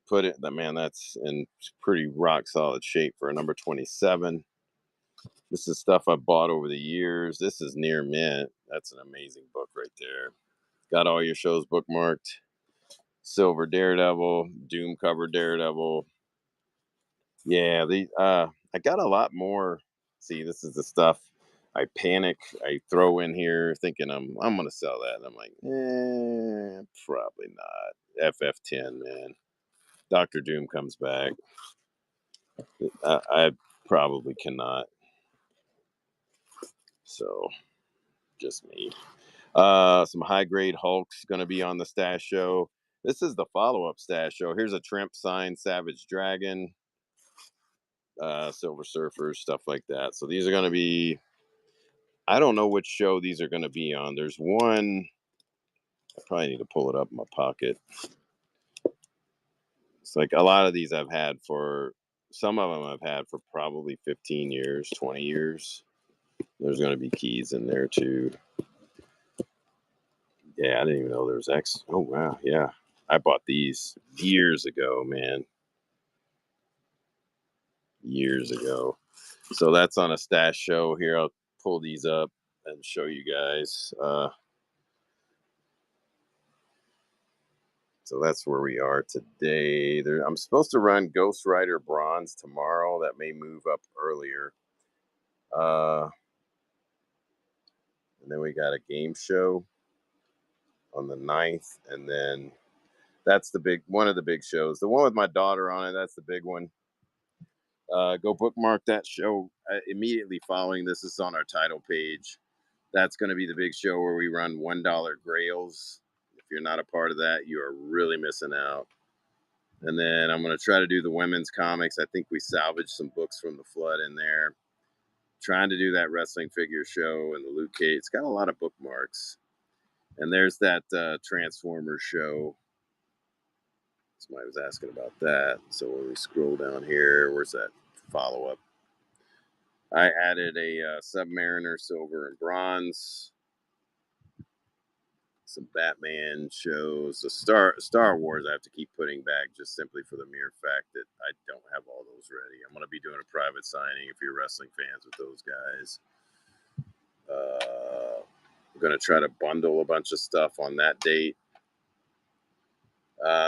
put it. Man, that's in pretty rock solid shape for a number 27. This is stuff I bought over the years. This is near mint. That's an amazing book right there. Got all your shows bookmarked. Silver Daredevil, Doom cover Daredevil. Yeah, I got a lot more. See, this is the stuff I panic. I throw in here thinking I'm gonna sell that, and I'm like, probably not. FF10, man. Doctor Doom comes back. I probably cannot. So, just me. Some high grade Hulk's going to be on the stash show. This is the follow up stash show. Here's a Trimp signed Savage Dragon, Silver Surfers, stuff like that. So these are going to be. I don't know which show these are going to be on. There's one. I probably need to pull it up in my pocket. It's like a lot of these I've had for. Some of them I've had for probably 15 years, 20 years. There's going to be keys in there too. Yeah, I didn't even know there was X. Oh, wow. Yeah. I bought these years ago, man. Years ago. So that's on a stash show here. I'll pull these up and show you guys. So that's where we are today. I'm supposed to run Ghost Rider Bronze tomorrow. That may move up earlier. And then we got a game show on the 9th. And then that's one of the big shows. The one with my daughter on it, that's the big one. Go bookmark that show immediately following this. Is on our title page. That's going to be the big show where we run $1 grails. If you're not a part of that, you are really missing out. And then I'm going to try to do the women's comics. I think we salvaged some books from the flood in there. Trying to do that wrestling figure show and the Luke Cage. It's got a lot of bookmarks. And there's that Transformers show. Somebody was asking about that. So when we scroll down here, where's that follow-up? I added a Submariner Silver and Bronze. Some Batman shows. The Star Wars I have to keep putting back just simply for the mere fact that I don't have all those ready. I'm going to be doing a private signing if you're wrestling fans with those guys. I'm going to try to bundle a bunch of stuff on that date.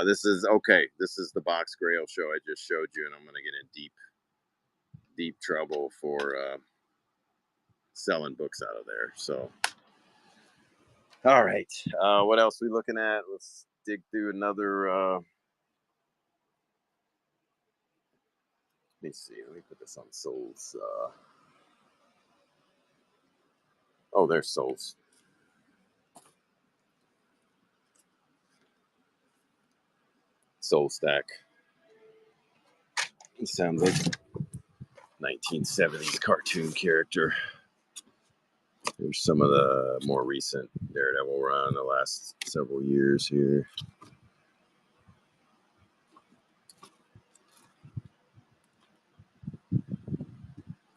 This is okay. This is the Box Grail show I just showed you, and I'm gonna get in deep trouble for selling books out of there. So, all right. What else we looking at? Let's dig through another. Let me see. Let me put this on Souls. Oh, there's Souls. Soul Stack. It sounds like 1970s cartoon character. There's some of the more recent Daredevil run the last several years here.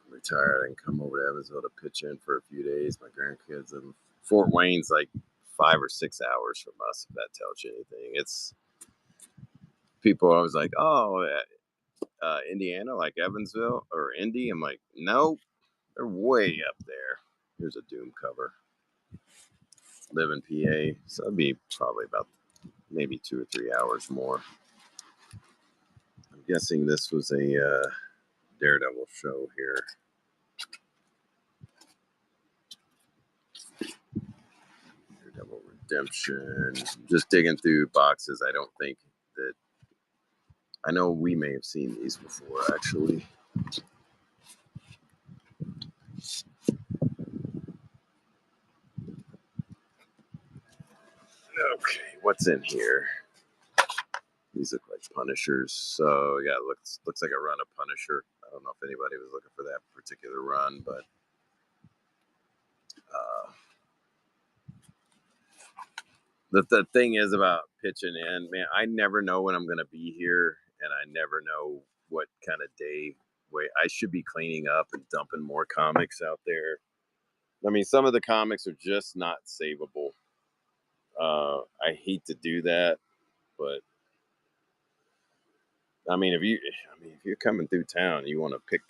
Retired and come over to Evansville to pitch in for a few days. My grandkids in Fort Wayne's like 5 or 6 hours from us, if that tells you anything. It's people always like, oh, Indiana, like Evansville or Indy. I'm like, nope, they're way up there. Here's a Doom cover. Live in PA, so it'd be probably about maybe 2 or 3 hours more. I'm guessing this was a Daredevil show here. Daredevil Redemption. Just digging through boxes. I don't think that. I know we may have seen these before, actually. Okay, what's in here? These look like Punishers. So yeah, looks like a run of Punisher. I don't know if anybody was looking for that particular run, but the thing is about pitching in, man, I never know when I'm going to be here, and I never know what kind of day. Wait, I should be cleaning up and dumping more comics out there. I mean, some of the comics are just not savable. I hate to do that, but I mean, if you're coming through town, you want to pick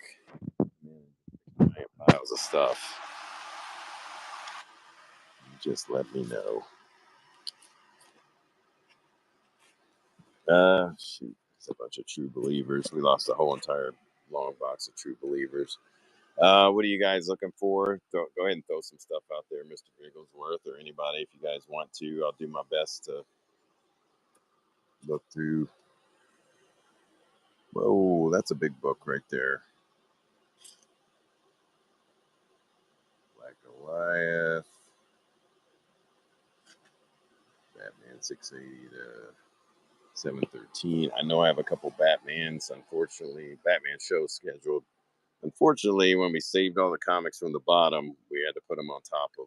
piles of stuff. Just let me know. Shoot, it's a bunch of True Believers. We lost a whole entire long box of True Believers. What are you guys looking for? Go ahead and throw some stuff out there, Mr. Bigglesworth, or anybody if you guys want to. I'll do my best to look through. Whoa, that's a big book right there. Black Goliath. Batman 680 to 713. I know I have a couple Batmans, unfortunately. Batman shows scheduled. Unfortunately, when we saved all the comics from the bottom, we had to put them on top of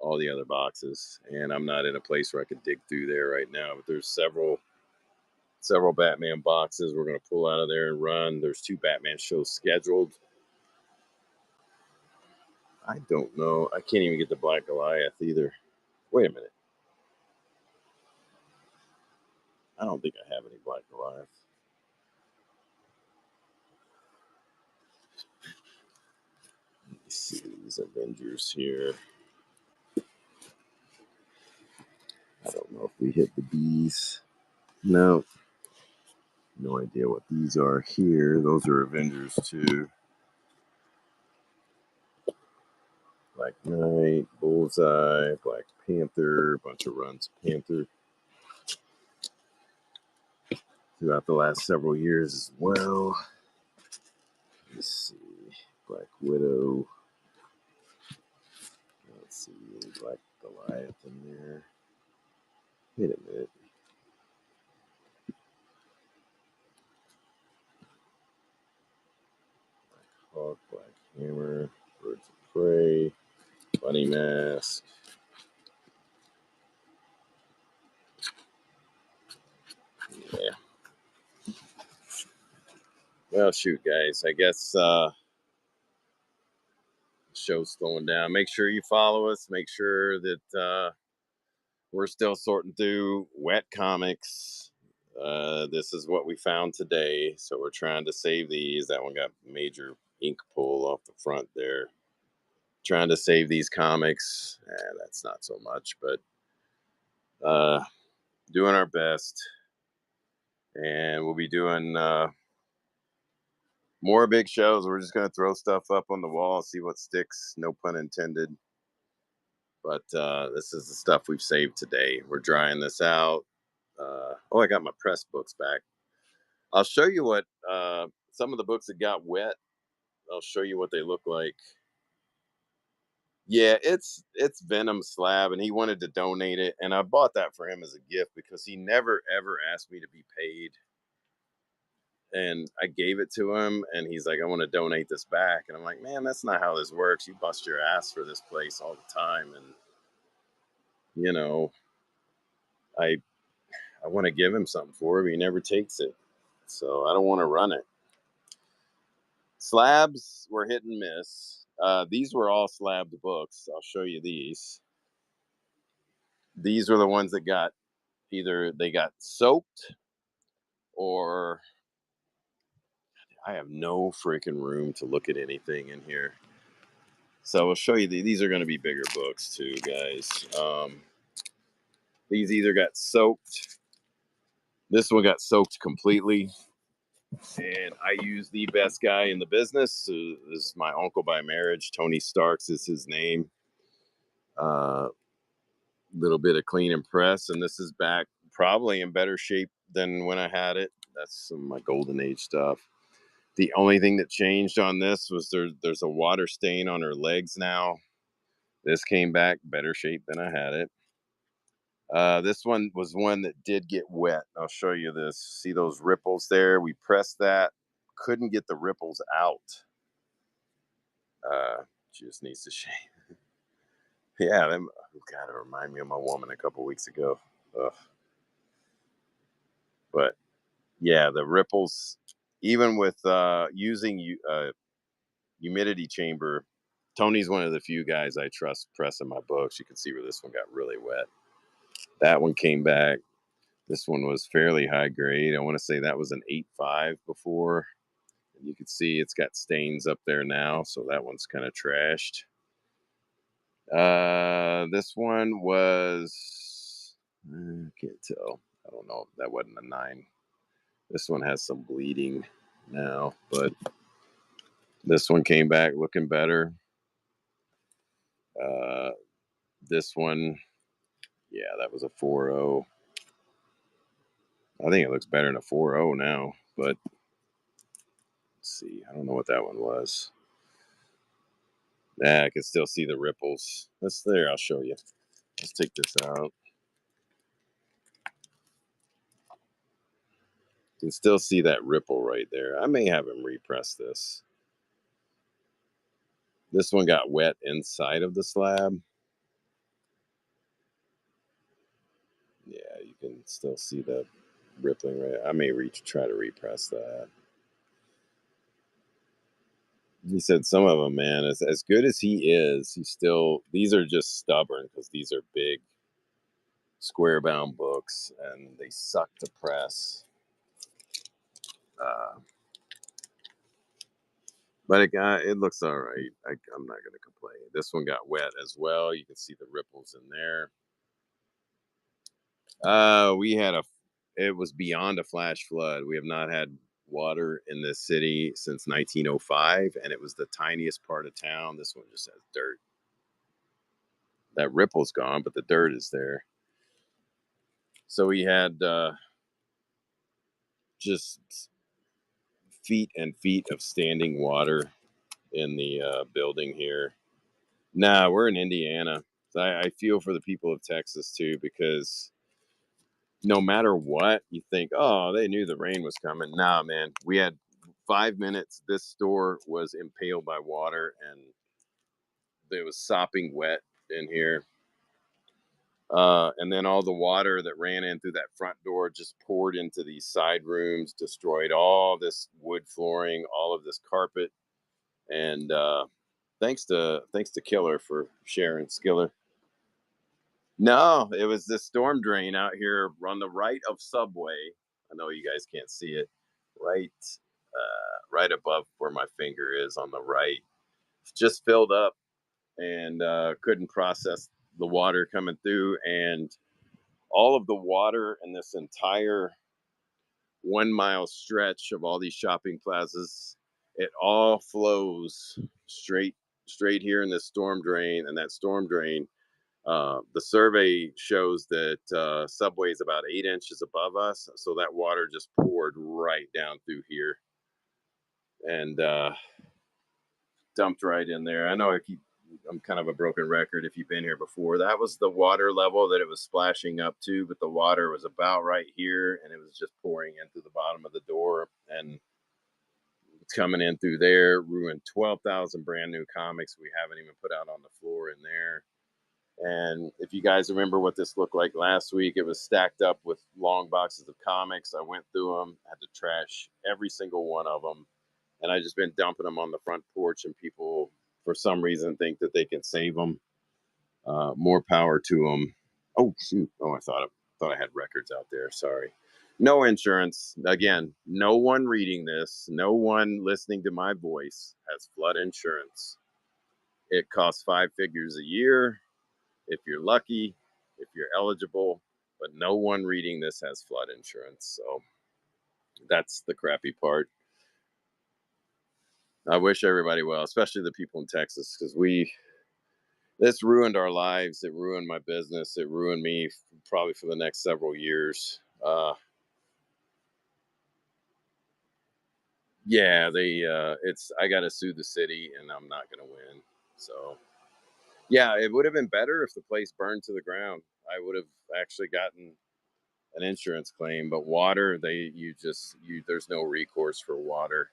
all the other boxes. And I'm not in a place where I could dig through there right now. But there's several Batman boxes we're going to pull out of there and run. There's 2 Batman shows scheduled. I don't know. I can't even get the Black Goliath either. Wait a minute. I don't think I have any Black Goliath. Let me see these Avengers here. I don't know if we hit the bees. No. No idea what these are here. Those are Avengers too. Black Knight, Bullseye, Black Panther, a bunch of runs of Panther throughout the last several years as well. Let's see. Black Widow. Let's see. Black Goliath in there. Wait a minute. Black Hawk, Black Hammer, Birds of Prey, Bunny Mask. Yeah. Well, shoot, guys. I guess show's slowing down. Make sure you follow us. Make sure that we're still sorting through wet comics. This is what we found today, so we're trying to save these. That one got major ink pull off the front there. Trying to save these comics. That's not so much, but doing our best, and we'll be doing more big shows. We're just gonna throw stuff up on the wall, see what sticks. No pun intended. But this is the stuff we've saved today. We're drying this out. Oh, I got my press books back. I'll show you what some of the books that got wet. I'll show you what they look like. Yeah, it's Venom Slab, and he wanted to donate it, and I bought that for him as a gift because he never ever asked me to be paid. And I gave it to him, and he's like, I want to donate this back. And I'm like, man, that's not how this works. You bust your ass for this place all the time. And, you know, I want to give him something for it, but he never takes it. So I don't want to run it. Slabs were hit and miss. These were all slabbed books. I'll show you these. These were the ones that got either they got soaked or I have no freaking room to look at anything in here. So I'll show you. These are going to be bigger books too, guys. These either got soaked. This one got soaked completely. And I use the best guy in the business. This is my uncle by marriage. Tony Starks is his name. Little bit of clean and press. And this is back probably in better shape than when I had it. That's some of my golden age stuff. The only thing that changed on this was there's a water stain on her legs now. This came back better shape than I had it. This one was one that did get wet. I'll show you this. See those ripples there? We pressed that. Couldn't get the ripples out. She just needs to shave. Yeah, them. Oh God, it reminded me of my woman a couple weeks ago. Ugh. But yeah, the ripples, even with using humidity chamber. Tony's one of the few guys I trust pressing my books. You can see where this one got really wet. That one came back. This one was fairly high grade. I want to say that was an 8.5 before. And you can see it's got stains up there now, so that one's kind of trashed. This one was, I can't tell. I don't know. That wasn't a 9. This one has some bleeding now, but this one came back looking better. This one, yeah, that was a 4.0. I think it looks better than a 4.0 now, but let's see. I don't know what that one was. I can still see the ripples. That's there. I'll show you. Let's take this out. You can still see that ripple right there. I may have him repress this. This one got wet inside of the slab. Yeah, you can still see the rippling right. I may try to repress that. He said some of them, man, as good as he is, these are just stubborn because these are big square bound books and they suck to press. But it looks all right. I'm not going to complain. This one got wet as well. You can see the ripples in there. It was beyond a flash flood. We have not had water in this city since 1905, and it was the tiniest part of town. This one just has dirt. That ripple's gone, but the dirt is there. So we had just feet and feet of standing water in the building here. Nah, we're in Indiana. So I feel for the people of Texas too, because no matter what, you think, oh, they knew the rain was coming. Nah, man, we had 5 minutes. This store was impaled by water and it was sopping wet in here. And then all the water that ran in through that front door just poured into these side rooms, destroyed all this wood flooring, all of this carpet. And thanks to Killer for sharing, Skiller. No, it was this storm drain out here on the right of Subway. I know you guys can't see it. Right above where my finger is on the right. Just filled up and couldn't process the water coming through. And all of the water in this entire 1 mile stretch of all these shopping plazas, it all flows straight here in this storm drain. And that storm drain, the survey shows that Subway is about 8 inches above us, so that water just poured right down through here and dumped right in there. I know I'm kind of a broken record if you've been here before. That was the water level that it was splashing up to, but the water was about right here, and it was just pouring in through the bottom of the door, and it's coming in through there, ruined 12,000 brand new comics we haven't even put out on the floor in there. And if you guys remember what this looked like last week, it was stacked up with long boxes of comics. I went through them, had to trash every single one of them. And I just been dumping them on the front porch, and people, for some reason, think that they can save them. More power to them. Oh, shoot. Oh, I thought I had records out there. Sorry. No insurance. Again, no one reading this, no one listening to my voice has flood insurance. It costs 5 figures a year. If you're lucky, if you're eligible, but no one reading this has flood insurance. So that's the crappy part. I wish everybody well, especially the people in Texas, because this ruined our lives. It ruined my business. It ruined me probably for the next several years. Yeah, I got to sue the city, and I'm not going to win. So yeah, it would have been better if the place burned to the ground. I would have actually gotten an insurance claim, but water, there's no recourse for water.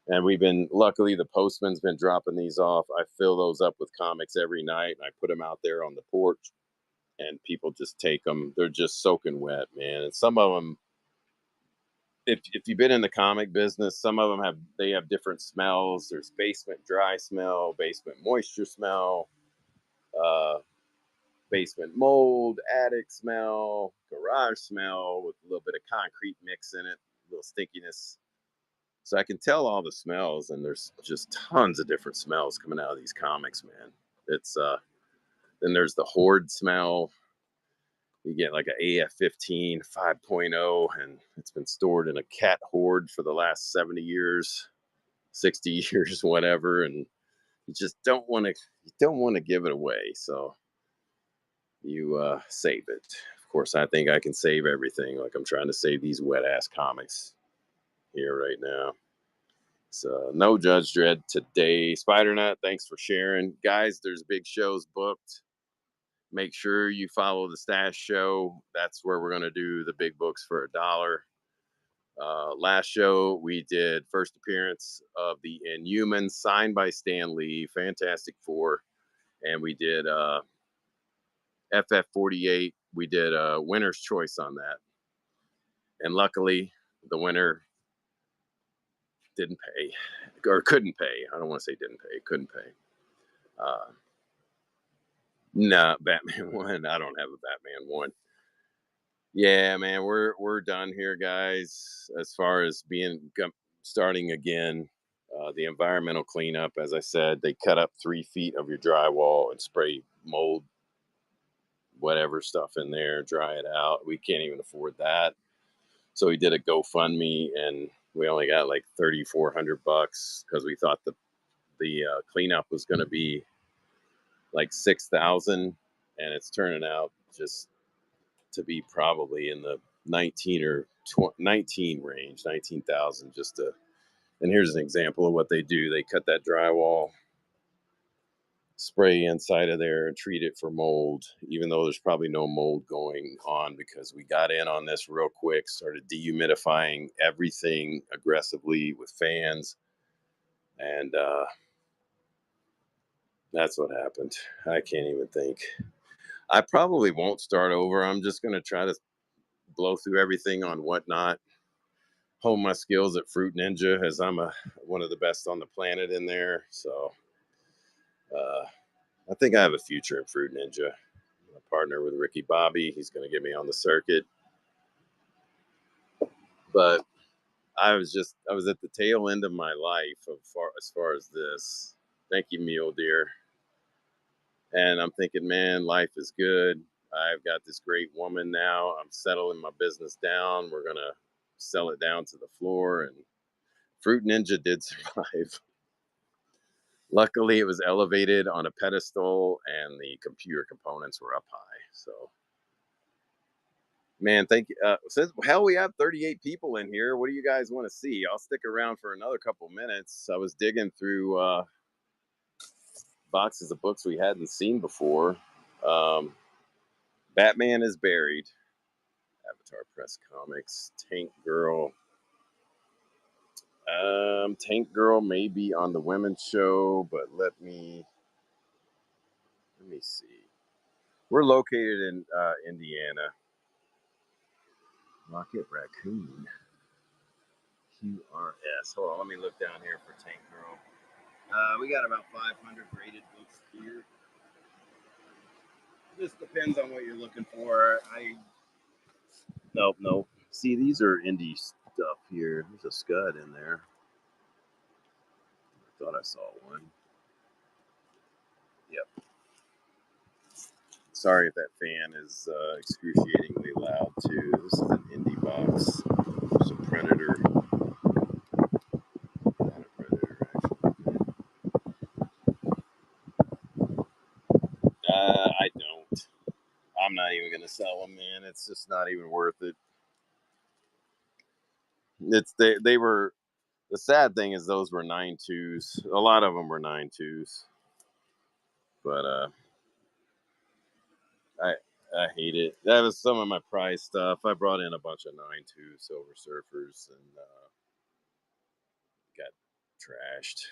And luckily the postman's been dropping these off. I fill those up with comics every night, and I put them out there on the porch, and people just take them. They're just soaking wet, man. And some of them, if you've been in the comic business, some of them have different smells. There's basement dry smell, basement moisture smell, basement mold, attic smell, garage smell with a little bit of concrete mix in it, a little stinkiness. So I can tell all the smells, and there's just tons of different smells coming out of these comics, man. It's then there's the hoard smell. You get like an AF-15 5.0, and it's been stored in a cat hoard for the last 70 years, 60 years, whatever, and you just don't want to give it away. So you save it. Of course, I think I can save everything. Like I'm trying to save these wet ass comics here right now. So no Judge Dredd today. Spidernut, thanks for sharing. Guys, there's big shows booked. Make sure you follow the Stash Show. That's where we're going to do the big books for $1. Last show, we did first appearance of the Inhumans, signed by Stan Lee, Fantastic Four. And we did FF48. We did a winner's choice on that. And luckily, the winner didn't pay, or couldn't pay. I don't want to say didn't pay, couldn't pay. Nah, Batman 1. I don't have a Batman 1. Yeah, man, we're done here, guys. As far as starting again, the environmental cleanup, as I said, they cut up 3 feet of your drywall and spray mold, whatever stuff in there, dry it out. We can't even afford that. So we did a GoFundMe, and we only got like $3,400 because we thought the cleanup was going to be like 6,000, and it's turning out just to be probably in the 19 or 19 range, 19,000 just to. And here's an example of what they do. They cut that drywall, spray inside of there, and treat it for mold, even though there's probably no mold going on, because we got in on this real quick, started dehumidifying everything aggressively with fans, and that's what happened. I can't even think. I probably won't start over. I'm just going to try to blow through everything on Whatnot, hone my skills at Fruit Ninja, as I'm one of the best on the planet in there. So I think I have a future in Fruit Ninja. I'm a partner with Ricky Bobby. He's going to get me on the circuit. But I was at the tail end of my life as far as this. Thank you, Mule Deer. And I'm thinking, man, life is good. I've got this great woman now. I'm settling my business down. We're going to sell it down to the floor. And Fruit Ninja did survive. Luckily, it was elevated on a pedestal and the computer components were up high. So, man, thank you. Since hell, we have 38 people in here. What do you guys want to see? I'll stick around for another couple minutes. I was digging through boxes of books we hadn't seen before. Batman is Buried, Avatar Press Comics, Tank Girl. Tank Girl may be on the women's show, but let me see. We're located in Indiana. Rocket Raccoon. QRS. Hold on, let me look down here for Tank Girl. We got about 500 graded books here. This depends on what you're looking for. Nope. See, these are indie stuff here. There's a Scud in there. I thought I saw one. Yep. Sorry if that fan is excruciatingly loud too. This is an indie box. There's a Predator. Not a Predator, actually. I don't. I'm not even gonna sell them, man. It's just not even worth it. They were. The sad thing is those were 9.2s. A lot of them were 9.2s. But I hate it. That was some of my prize stuff. I brought in a bunch of 9.2 Silver Surfers and got trashed.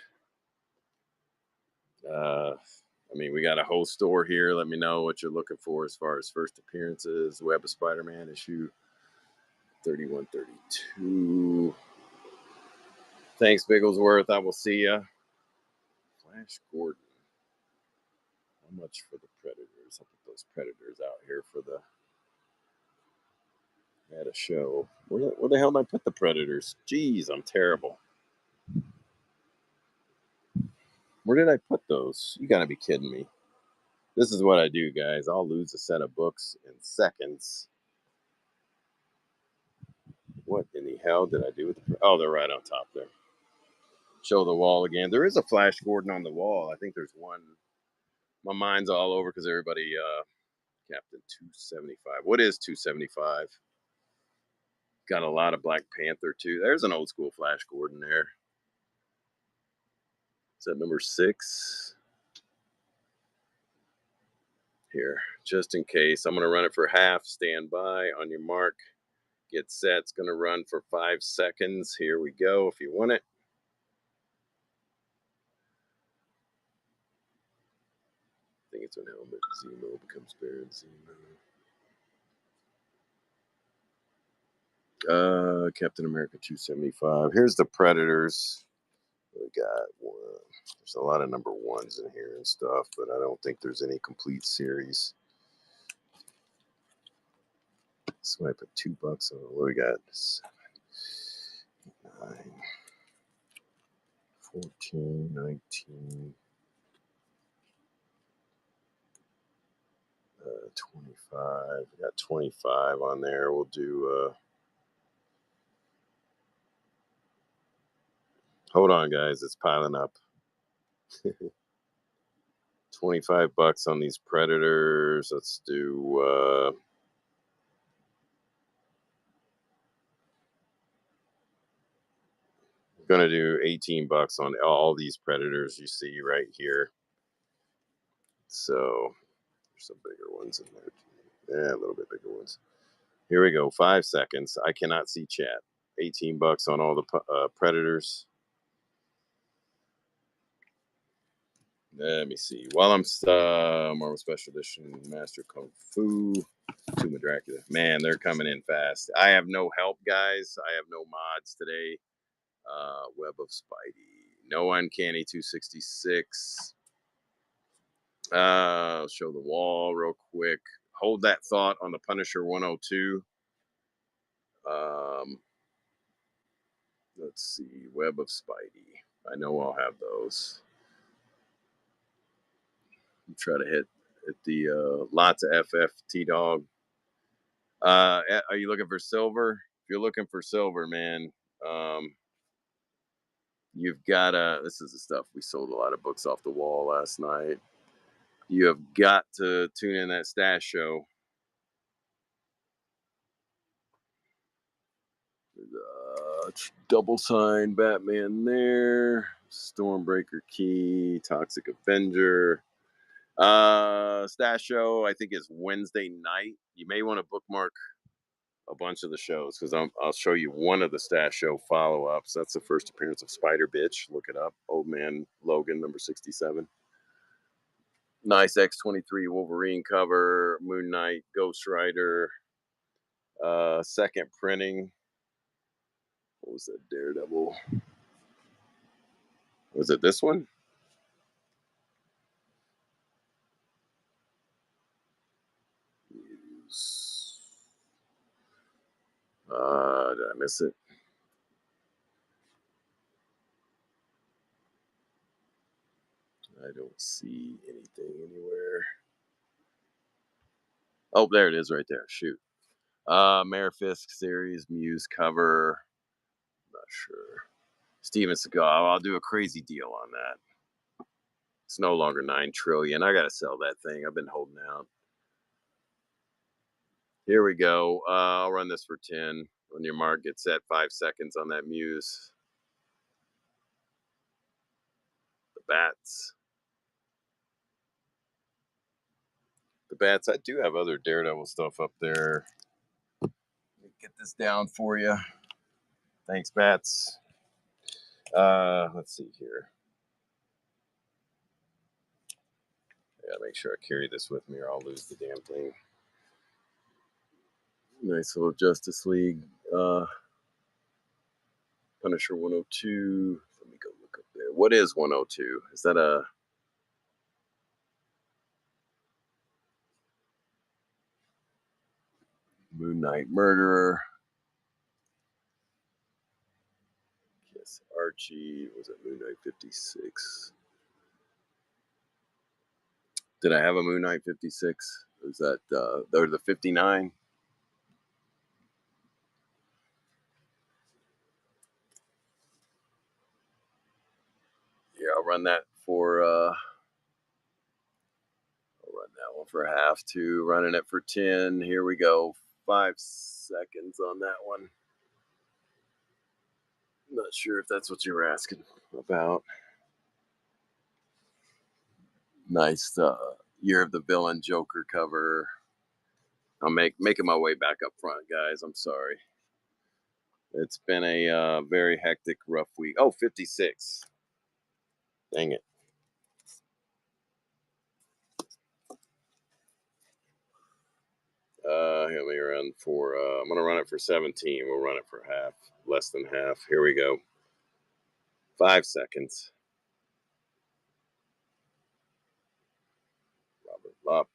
I mean, we got a whole store here. Let me know what you're looking for as far as first appearances. Web of Spider-Man issue 3132. Thanks, Bigglesworth. I will see ya. Flash Gordon. How much for the Predators? I'll put those Predators out here for the. At a show. Where the hell did I put the Predators? Jeez, I'm terrible. Where did I put those? You gotta be kidding me. This is what I do, guys. I'll lose a set of books in seconds. What in the hell did I do with the... Oh, they're right on top there. Show the wall again. There is a Flash Gordon on the wall. I think there's one. My mind's all over because everybody... Captain 275. What is 275? Got a lot of Black Panther, too. There's an old school Flash Gordon there. Is that number 6? Here, just in case. I'm going to run it for half. Stand by. On your mark. Get set. It's going to run for 5 seconds. Here we go if you want it. I think it's when Helmet Zemo becomes Baron Zemo. Captain America 275. Here's the Predators. We got one. There's a lot of number 1s in here and stuff, but I don't think there's any complete series. So I put $2 on it. What we got? 7, 8, 9, 14, 19, 25. We got 25 on there. We'll do. Hold on, guys. It's piling up. $25 on these Predators. Let's do. Gonna do $18 on all these Predators you see right here. So there's some bigger ones in there. Yeah, a little bit bigger ones. Here we go. 5 seconds. I cannot see chat. $18 on all the Predators. Let me see. While I'm Marvel Special Edition Master Kung Fu, Tomb of Dracula. Man, they're coming in fast. I have no help, guys. I have no mods today. Web of Spidey. No Uncanny 266. Show the wall real quick. Hold that thought on the Punisher 102. Let's see. Web of Spidey. I know I'll have those. Try to hit at the lots of FF T-Dog. Are you looking for silver? If you're looking for silver, man, you've got to. This is the stuff we sold a lot of books off the wall last night. You have got to tune in that Stash Show. Double sign Batman there. Stormbreaker Key, Toxic Avenger. Stash Show, I think, is Wednesday night. You may want to bookmark a bunch of the shows because I'll show you one of the Stash Show follow-ups. That's the first appearance of Spider Bitch. Look it up. Old Man Logan, number 67. Nice X-23 Wolverine cover. Moon Knight, Ghost Rider. Second printing. What was that? Daredevil. Was it this one? Did I miss it? I don't see anything anywhere. Oh, there it is right there. Shoot. Mayor Fisk series, Muse cover. Not sure. Steven Seagal. I'll do a crazy deal on that. It's no longer 9 trillion. I got to sell that thing. I've been holding out. Here we go. I'll run this for 10. When your mark gets set, 5 seconds on that Muse. The bats. The bats. I do have other Daredevil stuff up there. Let me get this down for you. Thanks, bats. Let's see here. I gotta make sure I carry this with me or I'll lose the damn thing. Nice little Justice League. Punisher 102. Let me go look up there. What is 102? Is that a... Moon Knight Murderer. Yes, Archie. Was it Moon Knight 56? Did I have a Moon Knight 56? Was that or the 59? Yeah, I'll run that for I'll run that one for half two, running it for 10. Here we go. 5 seconds on that one. I'm not sure if that's what you were asking about. Nice Year of the Villain Joker cover. I'm making my way back up front, guys. I'm sorry. It's been a very hectic, rough week. Oh, 56. Dang it. Let me run for, I'm going to run it for 17. We'll run it for half, less than half. Here we go. 5 seconds. Robert Lopp.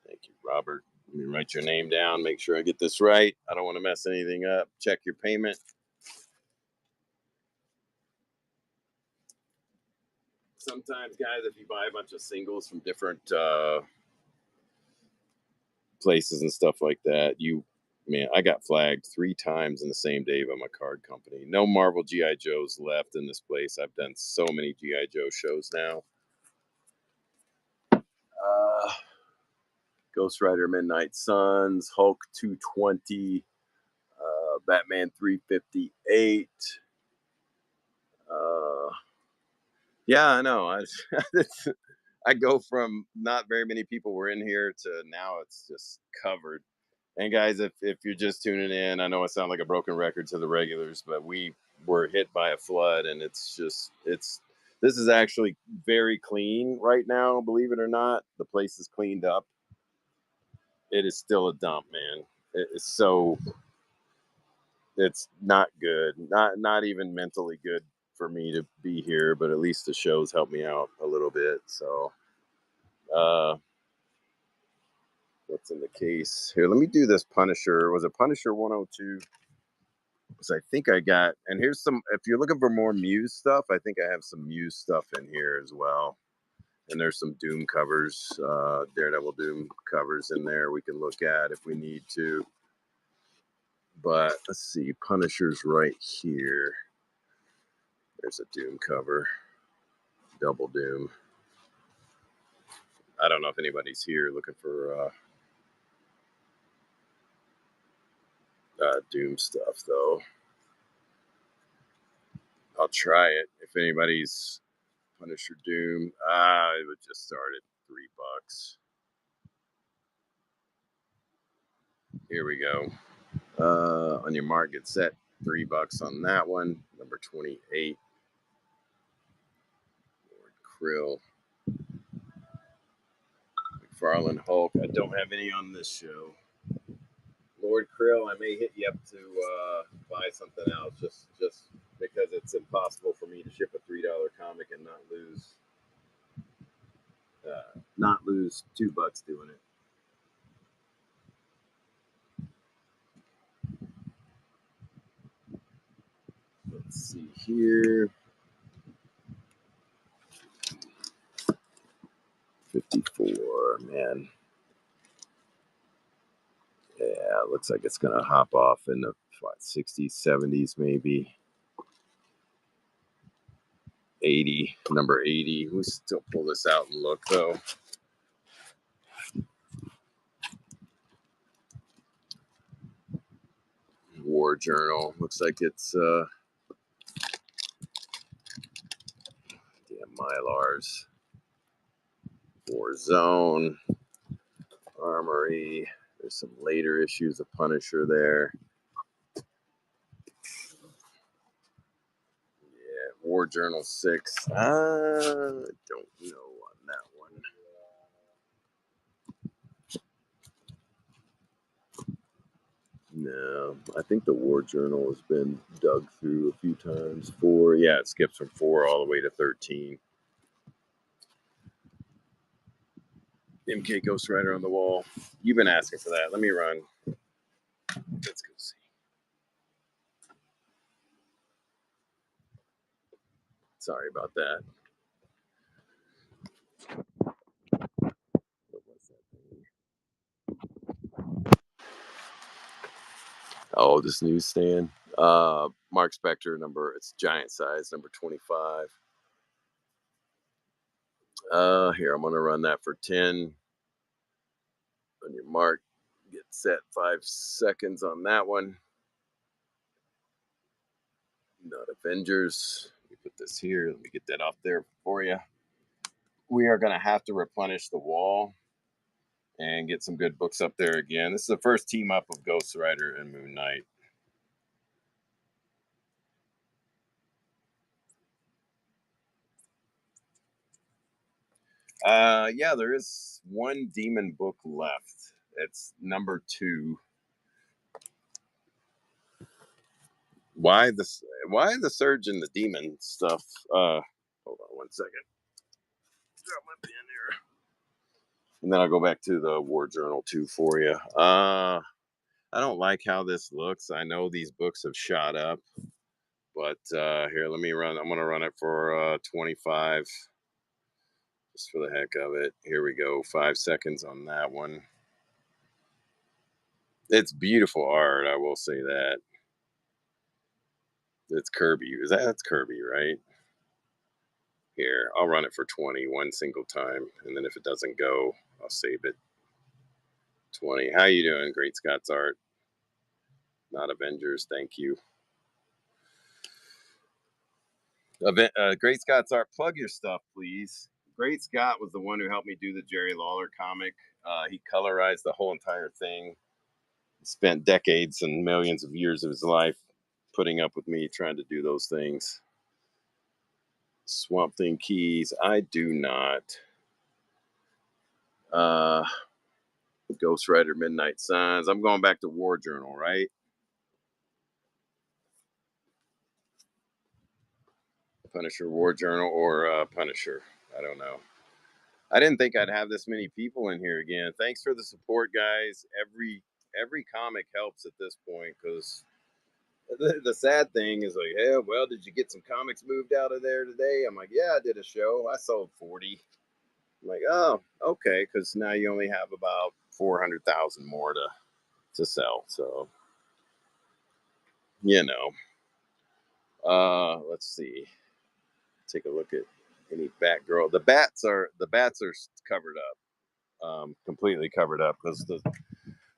Thank you, Robert. Let me write your name down. Make sure I get this right. I don't want to mess anything up. Check your payment. Sometimes, guys, if you buy a bunch of singles from different places and stuff like that, man, I got flagged 3 times in the same day by my card company. No Marvel G.I. Joes left in this place. I've done so many G.I. Joe shows now. Ghost Rider Midnight Suns, Hulk 220, Batman 358. Yeah, I know. I go from not very many people were in here to now it's just covered. And guys, if you're just tuning in, I know I sound like a broken record to the regulars, but we were hit by a flood, and this is actually very clean right now. Believe it or not, the place is cleaned up. It is still a dump, man. It's not good. Not even mentally good for me to be here, but at least the shows helped me out a little bit. So, what's in the case here? Let me do this Punisher. Was it Punisher 102? So I think I got, and here's some, if you're looking for more Muse stuff, I think I have some Muse stuff in here as well. And there's some Doom covers, Daredevil Doom covers in there we can look at if we need to. But let's see, Punisher's right here. There's a Doom cover, Double Doom. I don't know if anybody's here looking for Doom stuff, though. I'll try it. If anybody's Punisher Doom, it would just start at $3. Here we go. On your mark, get set. $3 on that one. Number 28. Lord Krill. McFarlane Hulk. I don't have any on this show. Lord Krill, I may hit you up to buy something else just because it's impossible for me to ship a $3 comic and not lose $2 doing it. Let's see here. 54, man. Yeah, looks like it's gonna hop off in the 60s, 70s, maybe. 80, number 80. We still pull this out and look though. War Journal. Looks like it's damn Mylars. War Zone. Armory. There's some later issues of Punisher there. Yeah, War Journal 6. I don't know on that one. No, I think the War Journal has been dug through a few times. 4, yeah, it skips from 4 all the way to 13. MK Ghost Rider on the wall. You've been asking for that. Let me run. Let's go see. Sorry about that. What was that thing? Oh, this newsstand. Mark Spector number. It's giant size, number 25. Here, I'm gonna run that for 10. On your mark, get set. 5 seconds on that one. Not Avengers. Let me put this here. Let me get that off there for you. We are gonna have to replenish the wall and get some good books up there again. This is the first team up of Ghost Rider and Moon Knight. Yeah, there is one demon book left. It's number 2. Why the surge in the demon stuff? Hold on one second. Drop my pen here. And then I'll go back to the War Journal 2 for you. I don't like how this looks. I know these books have shot up, but here, let me run. I'm gonna run it for 25. Just for the heck of it. Here we go. 5 seconds on that one. It's beautiful art, I will say that. It's Kirby. That's Kirby, right? Here, I'll run it for 20 one single time, and then if it doesn't go, I'll save it. 20. How you doing, Great Scott's Art? Not Avengers, thank you. Great Scott's Art, plug your stuff, please. Great Scott was the one who helped me do the Jerry Lawler comic. He colorized the whole entire thing. He spent decades and millions of years of his life putting up with me trying to do those things. Swamp Thing keys, I do not. Ghost Rider Midnight Suns. I'm going back to War Journal, right? Punisher War Journal or Punisher. I don't know. I didn't think I'd have this many people in here again. Thanks for the support, guys. Every comic helps at this point, because the sad thing is like, hey, well, did you get some comics moved out of there today? I'm like, yeah, I did a show. I sold 40. I'm like, oh, okay, because now you only have about 400,000 more to sell. So, you know, let's see. Take a look at any bat girl. The bats are covered up, completely covered up because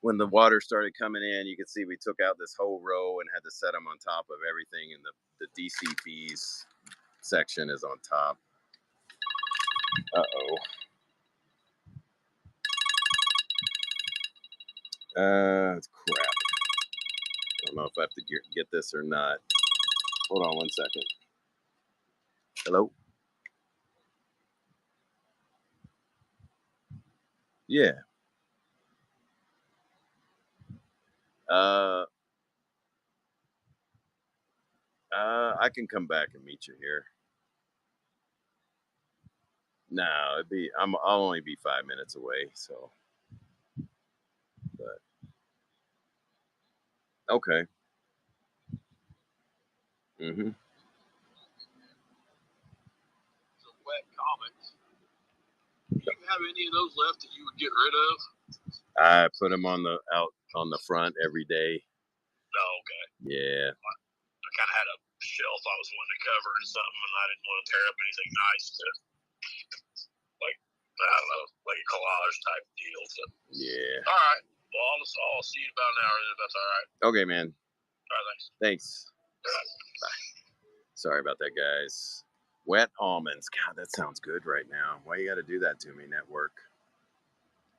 when the water started coming in, you could see we took out this whole row and had to set them on top of everything, and the DCBs section is on top. Uh-oh. It's crap. I don't know if I have to get this or not. Hold on 1 second. Hello? Yeah. Uh, I can come back and meet you here. No, I'll only be 5 minutes away, so. But okay. Mm-hmm. Some wet comics. Do you have any of those left that you would get rid of? I put them out on the front every day. Oh, okay. Yeah. I kind of had a shelf I was wanting to cover or something, and I didn't want to tear up anything nice to, like, I don't know, like a collage type deal. So. Yeah. All right. Well, I'll see you about an hour then, if that's all right. Okay, man. All right, thanks. Thanks. Bye. Sorry about that, guys. Wet almonds. God, that sounds good right now. Why you got to do that to me, network?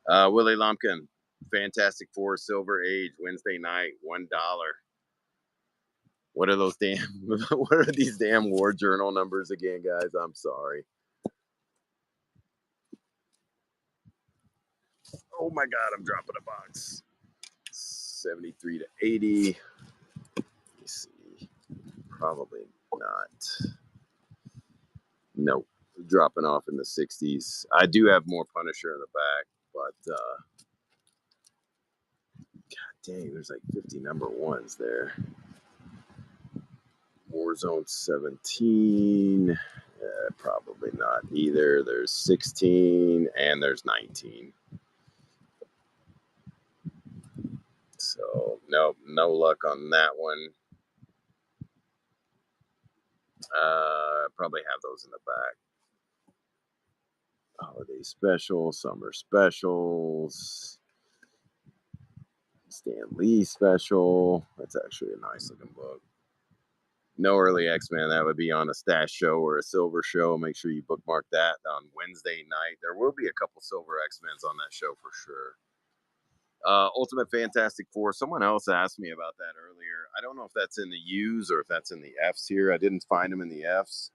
Willie Lumpkin, Fantastic Four Silver Age, Wednesday night, $1. What are those damn? What are these damn War Journal numbers again, guys? I'm sorry. Oh my God, I'm dropping a box. 73 to 80. Let me see. Probably not. Nope. Dropping off in the 60s. I do have more Punisher in the back, but God dang, there's like 50 number ones there. Warzone 17. Probably not either. There's 16 and there's 19. So no luck on that one. Probably have those in the back. Holiday special, summer specials, Stan Lee special. That's actually a nice looking book. No early X-Men. That would be on a stash show or a silver show. Make sure you bookmark that on Wednesday night. There will be a couple silver X-Men's on that show for sure. Ultimate Fantastic Four. Someone else asked me about that earlier. I don't know if that's in the U's or if that's in the F's here. I didn't find them in the F's.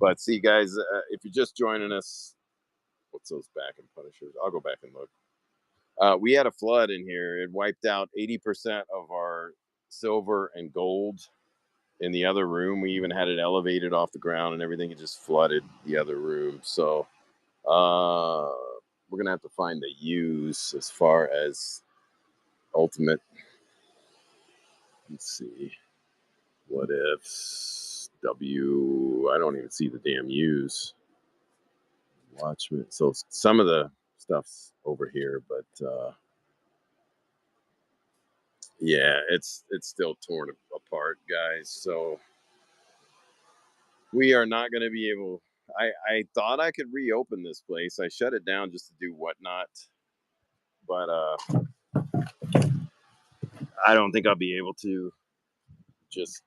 But see, guys, if you're just joining us, what's those back in Punishers? I'll go back and look. We had a flood in here. It wiped out 80% of our silver and gold in the other room. We even had it elevated off the ground and everything. It just flooded the other room. So we're going to have to find the U's as far as Ultimate. Let's see. What ifs? W. I don't even see the damn U's. Watchmen. So some of the stuff's over here, but yeah, it's still torn apart, guys. So we are not going to be able. I thought I could reopen this place. I shut it down just to do whatnot, but I don't think I'll be able to just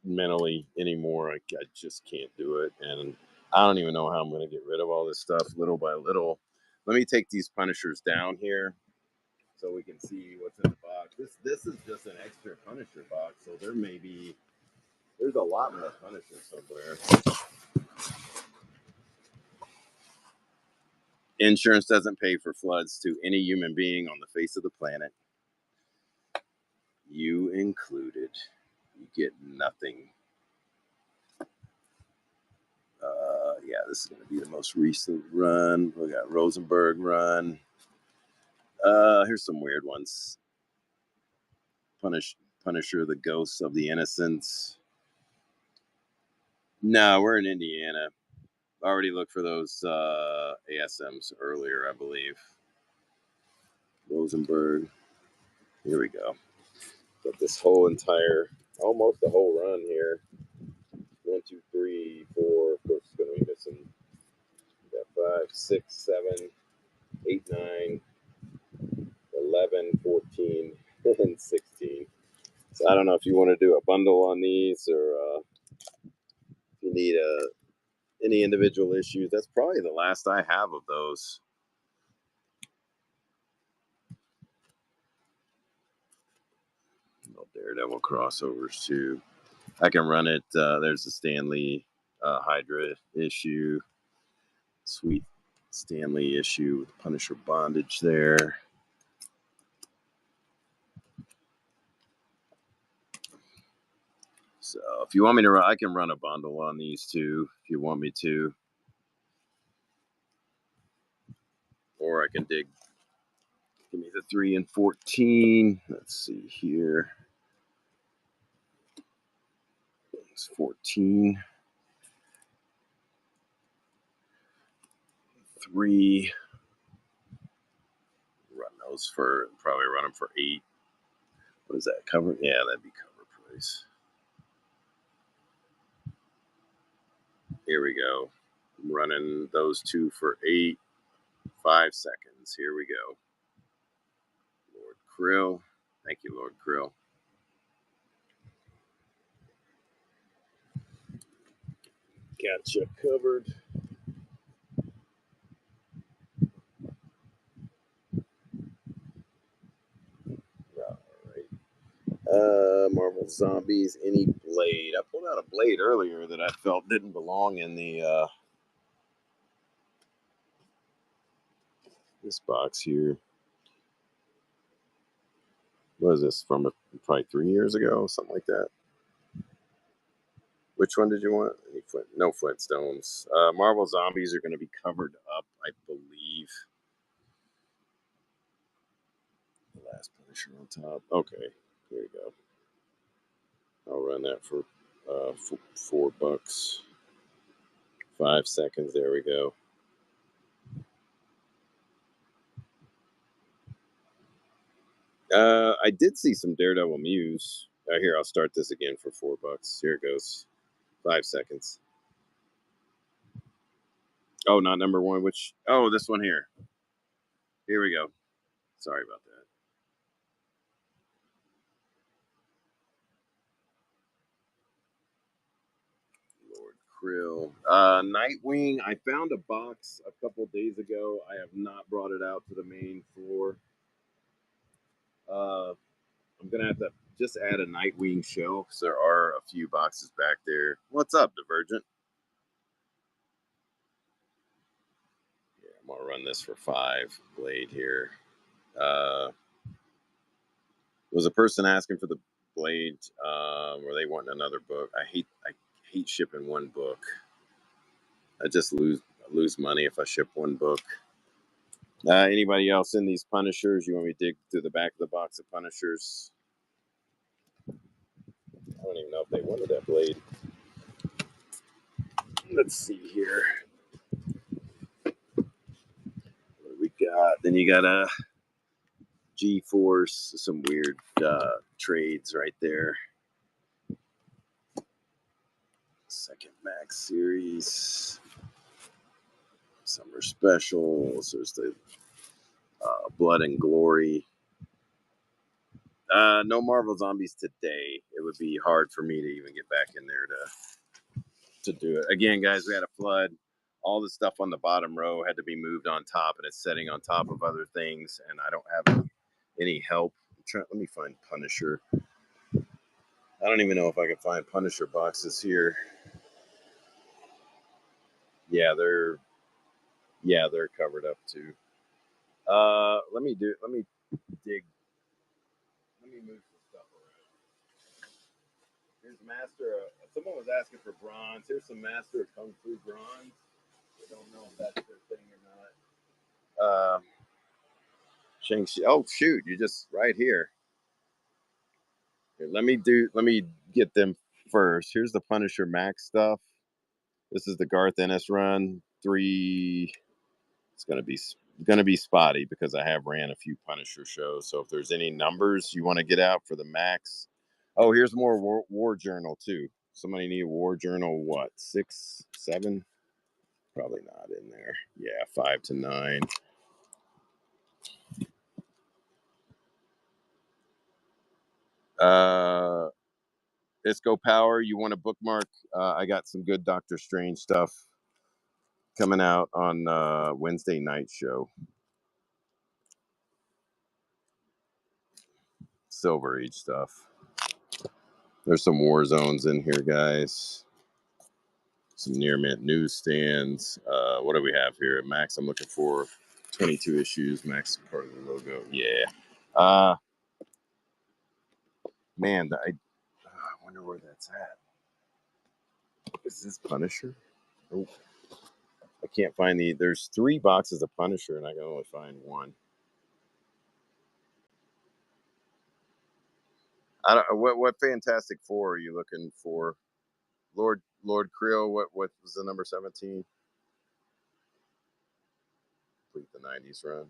mentally anymore. I just can't do it, and I don't even know how I'm going to get rid of all this stuff little by little. Let me take these Punishers down here so we can see what's in the box. This is just an extra Punisher box, so there's a lot more Punisher somewhere. Insurance doesn't pay for floods to any human being on the face of the planet. You included. You get nothing. Yeah, this is going to be the most recent run. We got Rosenberg run. Here's some weird ones. Punisher, the Ghosts of the Innocents. No, we're in Indiana. already looked for those ASMs earlier, I believe. Rosenberg. Here we go. Got this whole entire, almost the whole run here. 1, 2, 3, 4. Of course, it's going to be missing. We got 5, 6, 7, 8, 9, 11, 14, and 16. So I don't know if you want to do a bundle on these or if you need any individual issues. That's probably the last I have of those. No Daredevil crossovers too. I can run it. There's the Stan Lee Hydra issue. Sweet Stan Lee issue with Punisher bondage there. So if you want me to run, I can run a bundle on these two if you want me to. Or I can give me the 3 and 14. Let's see here. It's 14. 3. Run those for, probably run them for 8. What is that, cover? Yeah, that'd be cover price. Here we go. I'm running those 2 for 8. 5 seconds. Here we go. Lord Krill. Thank you, Lord Krill. Got you covered. Marvel Zombies, any Blade. I pulled out a Blade earlier that I felt didn't belong in the this box here. What is this from? Probably 3 years ago, something like that. Which one did you want? No Flintstones. Marvel Zombies are going to be covered up, I believe. The last Punisher on top. Okay, here you go. I'll run that for $4. 5 seconds. There we go. I did see some Daredevil Muse. Here, I'll start this again for $4. Here it goes. 5 seconds. Oh, not number 1. Which? Oh, this one here. Here we go. Sorry about that. Lord Krill. Nightwing. I found a box a couple days ago. I have not brought it out to the main floor. I'm gonna have to just add a Nightwing shelf because there are a few boxes back there. What's up, Divergent? Yeah, I'm gonna run this for 5. Blade here. Was a person asking for the Blade, or they want another book? I hate shipping one book. I just lose money if I ship one book. Anybody else in these Punishers? You want me to dig through the back of the box of Punishers? I don't even know if they wanted that Blade. Let's see here. What do we got? Then you got a G-Force, some weird trades right there. Second Max series. Summer specials. There's the Blood and Glory. No Marvel Zombies today. It would be hard for me to even get back in there to do it. Again, guys, we had a flood. All the stuff on the bottom row had to be moved on top, and it's setting on top of other things, and I don't have any help. Let me find Punisher. I don't even know if I can find Punisher boxes here. Yeah, they're covered up too. Let me dig. Let me move some stuff around. Here's Master. Someone was asking for bronze. Here's some Master of Kung Fu bronze. I don't know if that's their thing or not. Shang-Chi. Oh shoot! You're just right here. Here, let me get them first. Here's the Punisher Max stuff. This is the Garth Ennis run 3. It's gonna be spotty because I have ran a few Punisher shows. So if there's any numbers you want to get out for the max, oh, here's more war journal too. Somebody need a war journal? What, 6, 7? Probably not in there. Yeah, 5 to 9. Isco Power, you want to bookmark? I got some good Doctor Strange stuff coming out on Wednesday night show. Silver Age stuff. There's some war zones in here, guys. Some near mint newsstands. What do we have here at Max? I'm looking for 22 issues. Max part of the logo. Yeah. Man, I wonder where that's at. Is this Punisher? Oh, I can't find there's 3 boxes of Punisher and I can only find 1. I don't. What Fantastic Four are you looking for? Lord Creel. What was the number 17? Complete the 90s run.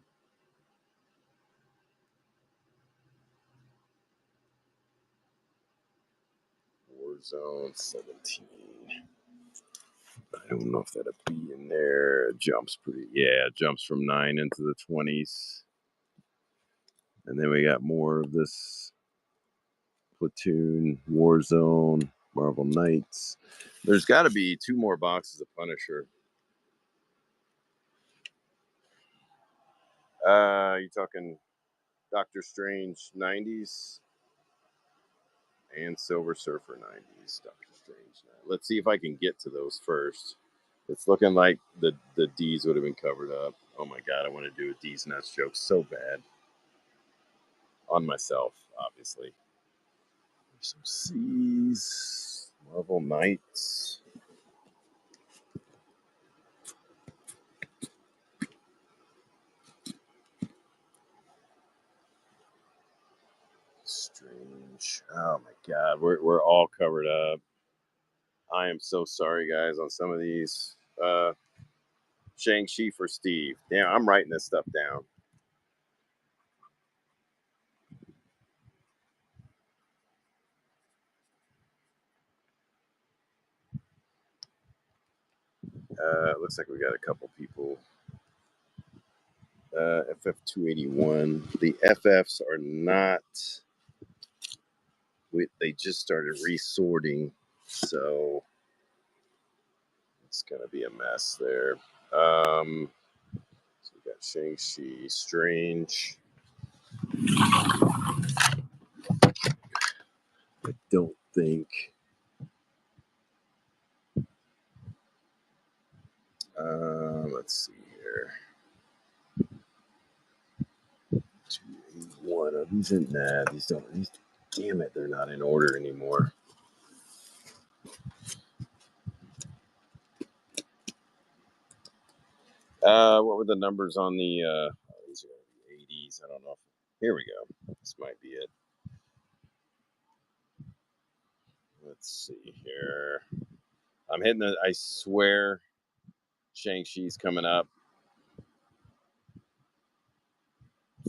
Warzone 17. I don't know if that'll be in there. It jumps pretty. Yeah, it jumps from 9 into the 20s. And then we got more of this Platoon, Warzone, Marvel Knights. There's got to be 2 more boxes of Punisher. You talking Doctor Strange 90s and Silver Surfer 90s. Doctor Strange. Let's see if I can get to those first. It's looking like the D's would have been covered up. Oh my God, I want to do a D's nuts joke so bad. On myself, obviously. There's some C's. Marvel Knights. Strange. Oh my God, we're all covered up. I am so sorry, guys, on some of these. Shang-Chi for Steve. Damn, I'm writing this stuff down. Looks like we got a couple people. FF281. The FFs are not. They just started resorting, so it's gonna be a mess there. So we got Shang-Chi, Strange. I don't think. Let's see here. 281. Are these in? Nah, these don't. These. Damn it, they're not in order anymore. What were the numbers on the? These are 80s. I don't know. Here we go. This might be it. Let's see here. I'm hitting the. I swear, Shang-Chi's coming up.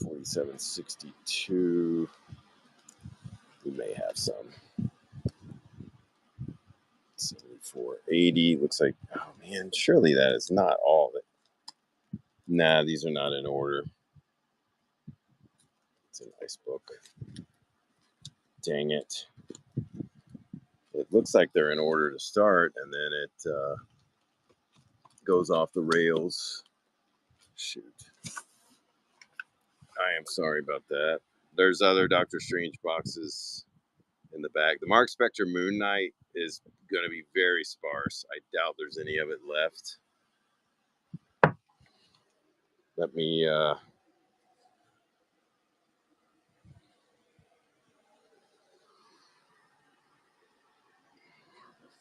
4762. We may have some. 7480. Looks like. Oh man, surely that is not all of it. Nah, these are not in order. It's a nice book. Dang it. It looks like they're in order to start, and then it goes off the rails. Shoot. I am sorry about that. There's other Doctor Strange boxes in the back. The Mark Spector Moon Knight is going to be very sparse. I doubt there's any of it left. Let me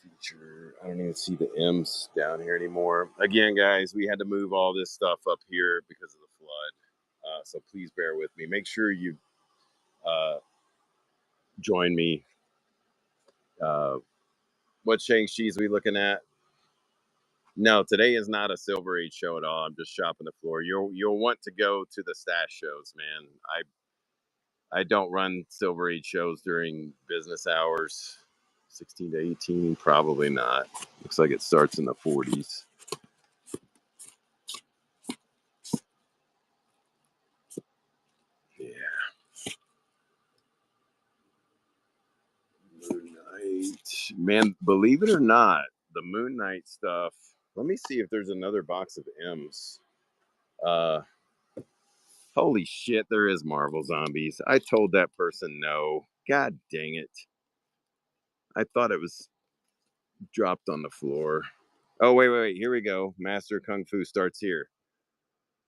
feature. I don't even see the M's down here anymore. Again, guys, we had to move all this stuff up here because of the flood. So please bear with me. Make sure you join me. What Shang-Chi's we looking at? No, today is not a Silver Age show at all. I'm just shopping the floor. You'll want to go to the stash shows, man. I don't run Silver Age shows during business hours. 16 to 18, probably not. Looks like it starts in the 40s. Yeah. Moon Knight. Man, believe it or not, the Moon Knight stuff. Let me see if there's another box of M's. Holy shit, there is Marvel Zombies. I told that person no. God dang it. I thought it was dropped on the floor. Oh, wait. Here we go. Master Kung Fu starts here.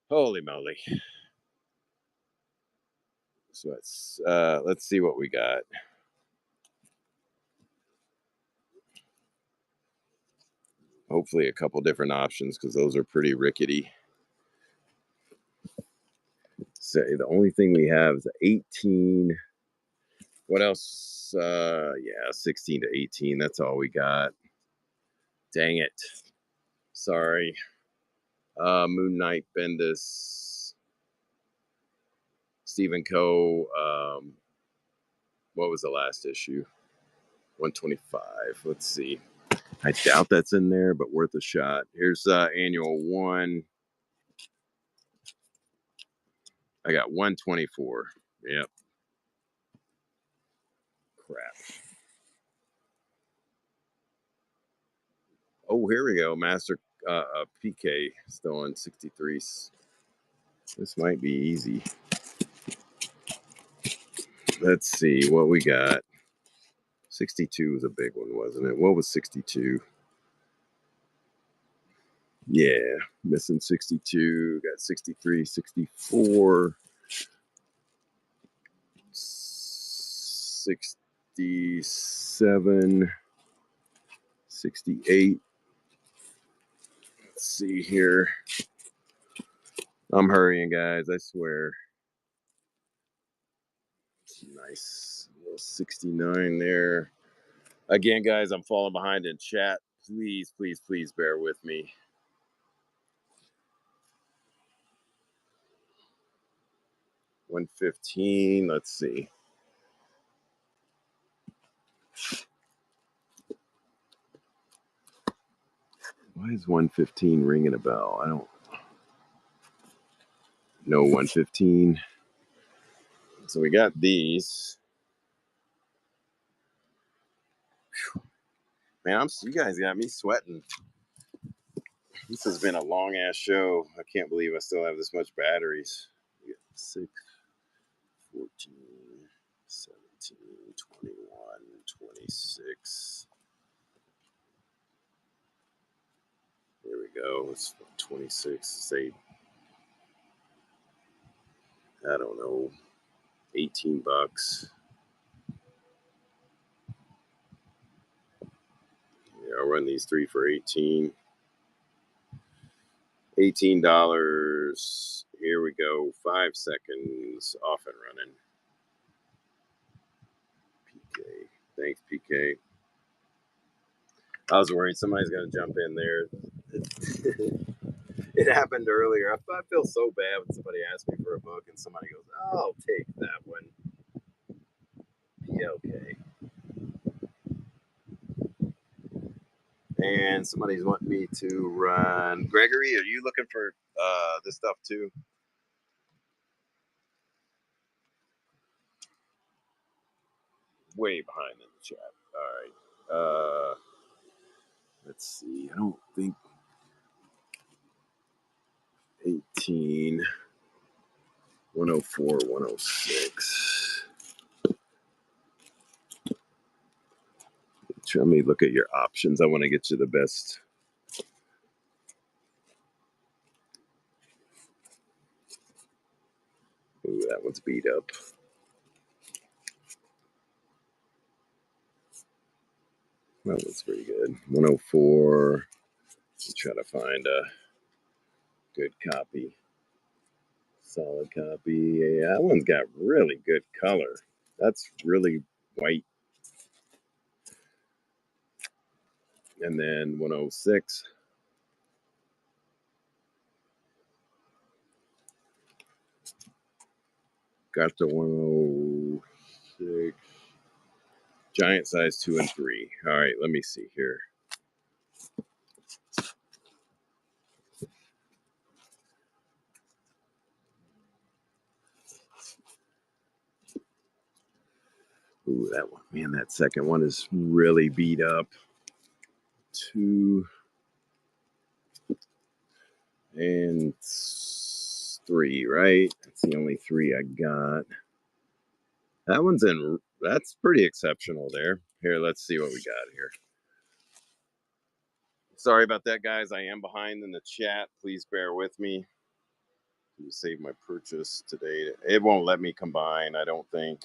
Holy moly. So let's see what we got. Hopefully a couple different options because those are pretty rickety. So the only thing we have is 18. What else? Yeah, 16 to 18. That's all we got. Dang it. Sorry. Moon Knight, Bendis, Stephen Coe. What was the last issue? 125. Let's see. I doubt that's in there, but worth a shot. Here's annual 1. I got 124. Yep. Crap. Oh, here we go. Master PK still on 63. This might be easy. Let's see what we got. 62 was a big one, wasn't it? What was 62? Yeah, missing 62. Got 63, 64, 67, 68. Let's see here. I'm hurrying, guys. I swear. Nice. Little 69 there. Again, guys, I'm falling behind in chat. Please bear with me. $115. Let's see. Why is 115 ringing a bell? I don't know. 115. So we got these. Man, you guys got me sweating. This has been a long ass show. I can't believe I still have this much batteries. 6, 14, 17, 21, 26. Here we go. It's 26. Say, I don't know, $18. Yeah, I'll run these 3 for 18. $18. Here we go. 5 seconds. Off and running. PK. Thanks, PK. I was worried somebody's going to jump in there. It happened earlier. I feel so bad when somebody asks me for a book and somebody goes, oh, I'll take that one. PLK. And somebody's wanting me to run. Gregory, are you looking for this stuff too? Way behind in the chat. All right. Let's see. I don't think 18, 104, 106. Let me look at your options. I want to get you the best. Ooh, that one's beat up. That one's pretty good. 104. Let's try to find a good copy. Solid copy. Yeah, that one's got really good color. That's really white. And then 106. Got the 106. Giant size 2 and 3. All right, let me see here. Ooh, that one, man, that second one is really beat up. 2 and 3, right? That's the only 3 I got. That one's in, that's pretty exceptional there. Here, let's see what we got here. Sorry about that, guys. I am behind in the chat. Please bear with me. You save my purchase today. It won't let me combine, I don't think.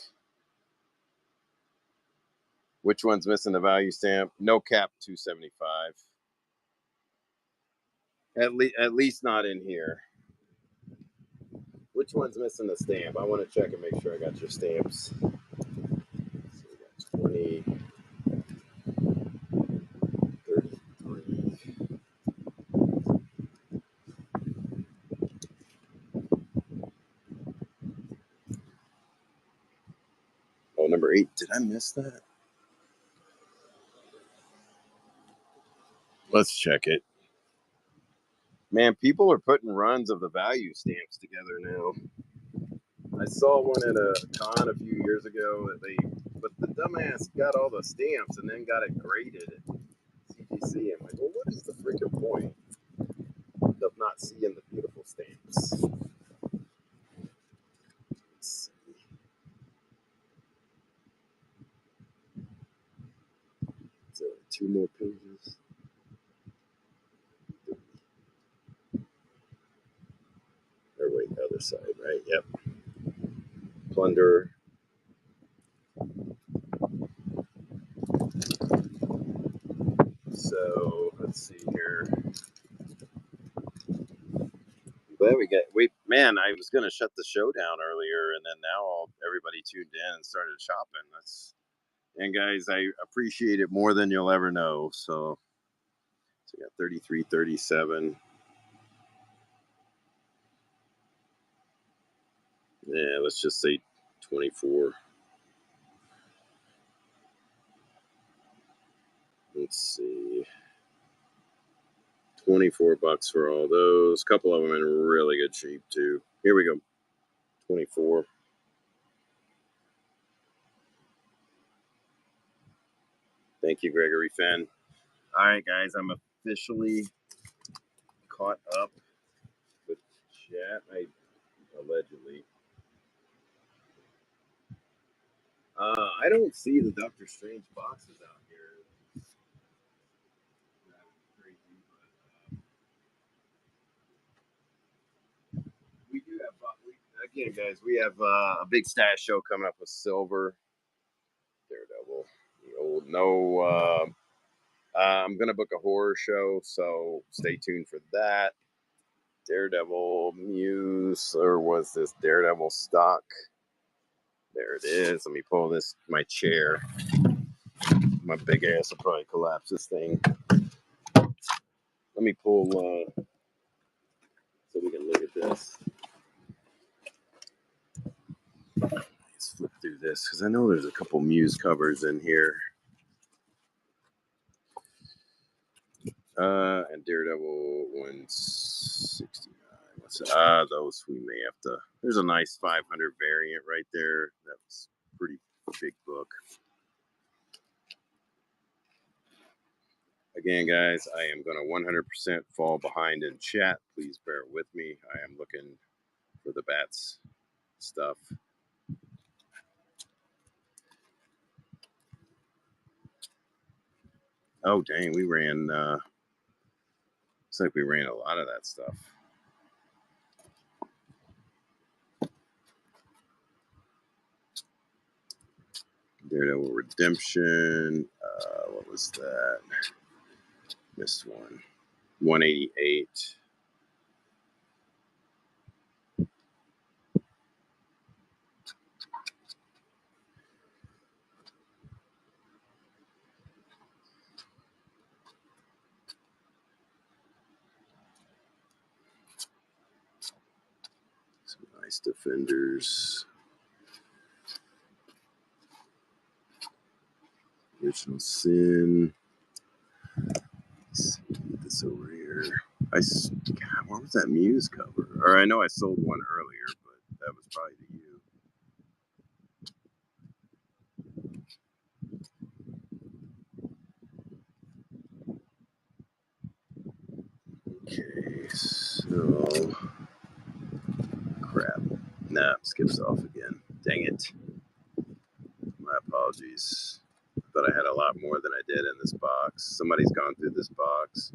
Which one's missing the value stamp? No cap 275. At least not in here. Which one's missing the stamp? I want to check and make sure I got your stamps. So we got 20, 33. Oh, number 8. Did I miss that? Let's check it. Man, people are putting runs of the value stamps together now. I saw one at a con a few years ago but the dumbass got all the stamps and then got it graded at CGC. I'm like, well, what is the freaking point of not seeing the beautiful stamps? Let's see. So 2 more pages. Or wait, the other side, right? Yep. Plunder. So let's see here. But man, I was gonna shut the show down earlier, and then now everybody tuned in and started shopping. And guys, I appreciate it more than you'll ever know. So we got 33, 37. Yeah, let's just say 24. Let's see. $24 for all those. A couple of them in really good shape too. Here we go. 24. Thank you, Gregory Fenn. All right, guys, I'm officially caught up with chat. Allegedly. I don't see the Doctor Strange boxes out here. Crazy, but we do have, again, guys, we have a big stash show coming up with Silver, Daredevil, the old I'm going to book a horror show, so stay tuned for that. Daredevil Muse, or was this Daredevil stock? There it is. Let me pull my chair. My big ass will probably collapse this thing. Let me pull so we can look at this. Let's flip through this because I know there's a couple Muse covers in here. And Daredevil 169. What's that? Those we may have to. There's a nice 500 variant right there. That's a pretty big book. Again, guys, I am going to 100% fall behind in chat. Please bear with me. I am looking for the Bats stuff. Oh, dang, we ran, looks like we ran a lot of that stuff. Daredevil Redemption, what was that? Missed one. 188. Some nice Defenders. Original Sin. Let's see this over here. God, what was that Muse cover? Or I know I sold one earlier, but that was probably to you. Okay, so crap. Nah, skips off again. Dang it. My apologies. I thought I had a lot more than I did in this box. Somebody's gone through this box.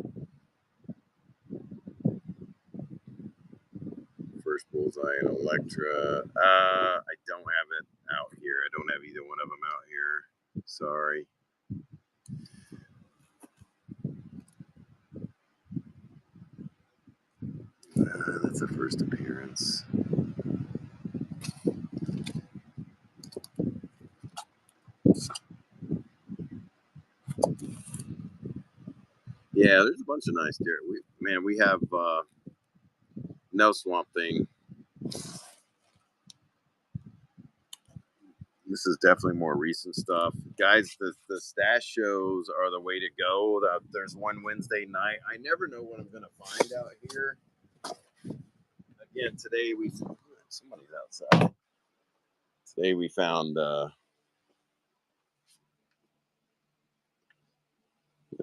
First Bullseye and Electra. I don't have it out here. I don't have either one of them out here. Sorry. That's a first appearance. Yeah, there's a bunch of nice deer. We have no Swamp Thing. This is definitely more recent stuff. Guys, the stash shows are the way to go. There's one Wednesday night. I never know what I'm going to find out here. Again, today somebody's outside. Today we found, what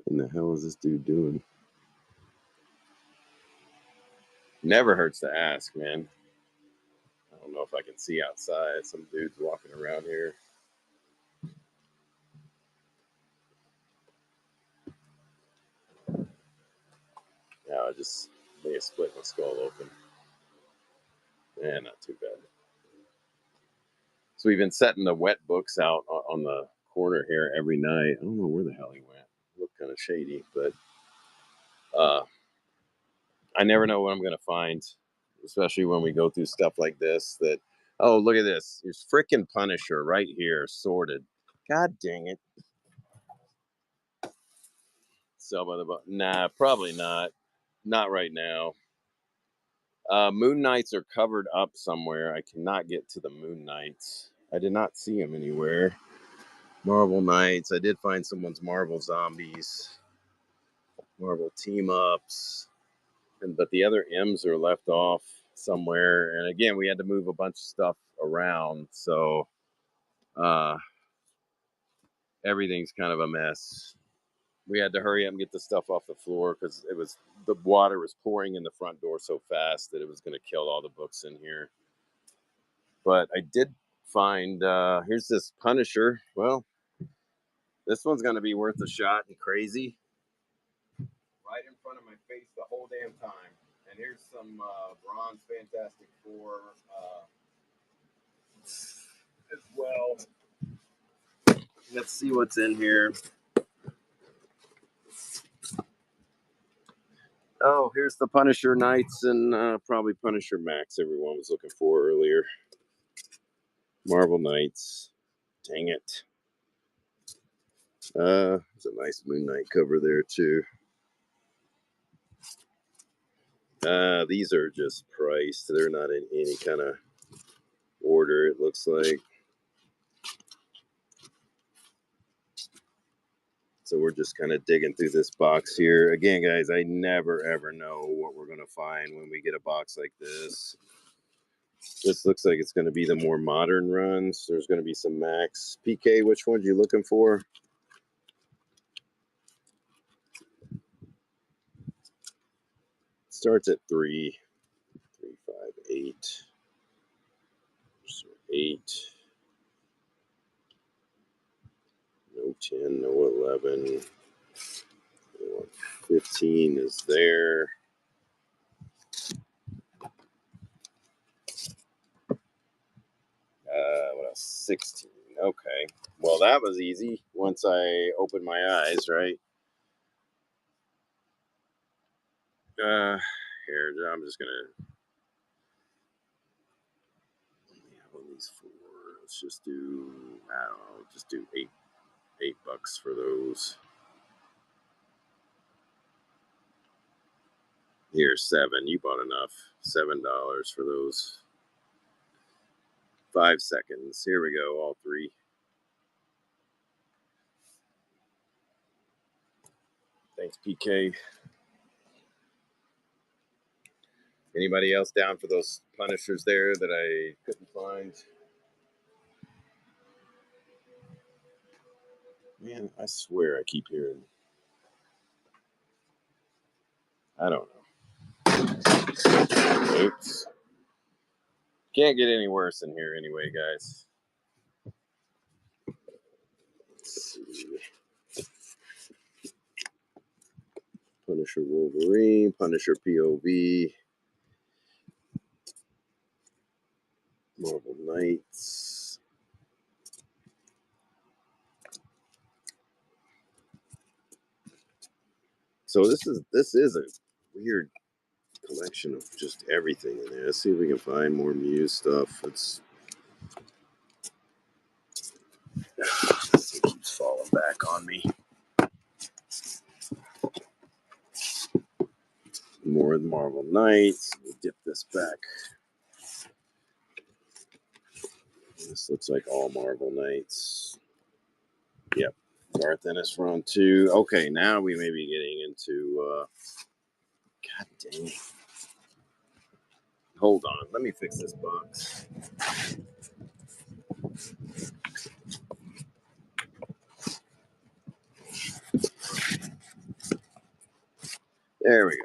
in the hell is this dude doing? Never hurts to ask, man. I don't know if I can see outside. Some dude's walking around here. Yeah, I just may have split my skull open. Not too bad. So we've been setting the wet books out on the corner here every night. I don't know where the hell he went. Looked kind of shady, but I never know what I'm going to find, especially when we go through stuff like this. Oh, look at this. There's frickin' Punisher right here, sorted. God dang it. Sell by the book. Nah, probably not. Not right now. Moon Knights are covered up somewhere. I cannot get to the Moon Knights. I did not see them anywhere. Marvel Knights. I did find someone's Marvel Zombies. Marvel Team Ups. But the other M's are left off somewhere. And again, we had to move a bunch of stuff around. So everything's kind of a mess. We had to hurry up and get the stuff off the floor because the water was pouring in the front door so fast that it was going to kill all the books in here. But I did find, here's this Punisher. Well, this one's going to be worth a shot and crazy. Right in front of my face the whole damn time. And here's some bronze Fantastic Four as well. Let's see what's in here. Oh, here's the Punisher Knights and probably Punisher Max everyone was looking for earlier. Marvel Knights. Dang it. There's a nice Moon Knight cover there too. These are just priced. They're not in any kind of order, it looks like. So we're just kind of digging through this box here. Again, guys, I never, ever know what we're going to find when we get a box like this. This looks like it's going to be the more modern runs. There's going to be some Max. PK, which ones are you looking for? Starts at 3. 3, 5, 8. So 8. No 10, no 11. 15 is there. What else? 16. Okay. Well, that was easy once I opened my eyes, right? Here, I'm just gonna have on these 4. Let's just do, I don't know, just do $8 for those. Here, 7. You bought enough. $7 for those. 5 seconds. Here we go. All 3. Thanks, PK. Anybody else down for those Punishers there that I couldn't find? Man, I swear I keep hearing. I don't know. Oops. Can't get any worse in here anyway, guys. Let's see. Punisher Wolverine, Punisher POV, Marvel Knights. So this is a weird collection of just everything in there. Let's see if we can find more Muse stuff. This thing keeps falling back on me. More of the Marvel Knights. We'll dip this back. This looks like all Marvel Knights. Yep. Garth Ennis Run 2. Okay, now we may be getting into... God dang it. Hold on. Let me fix this box. There we go.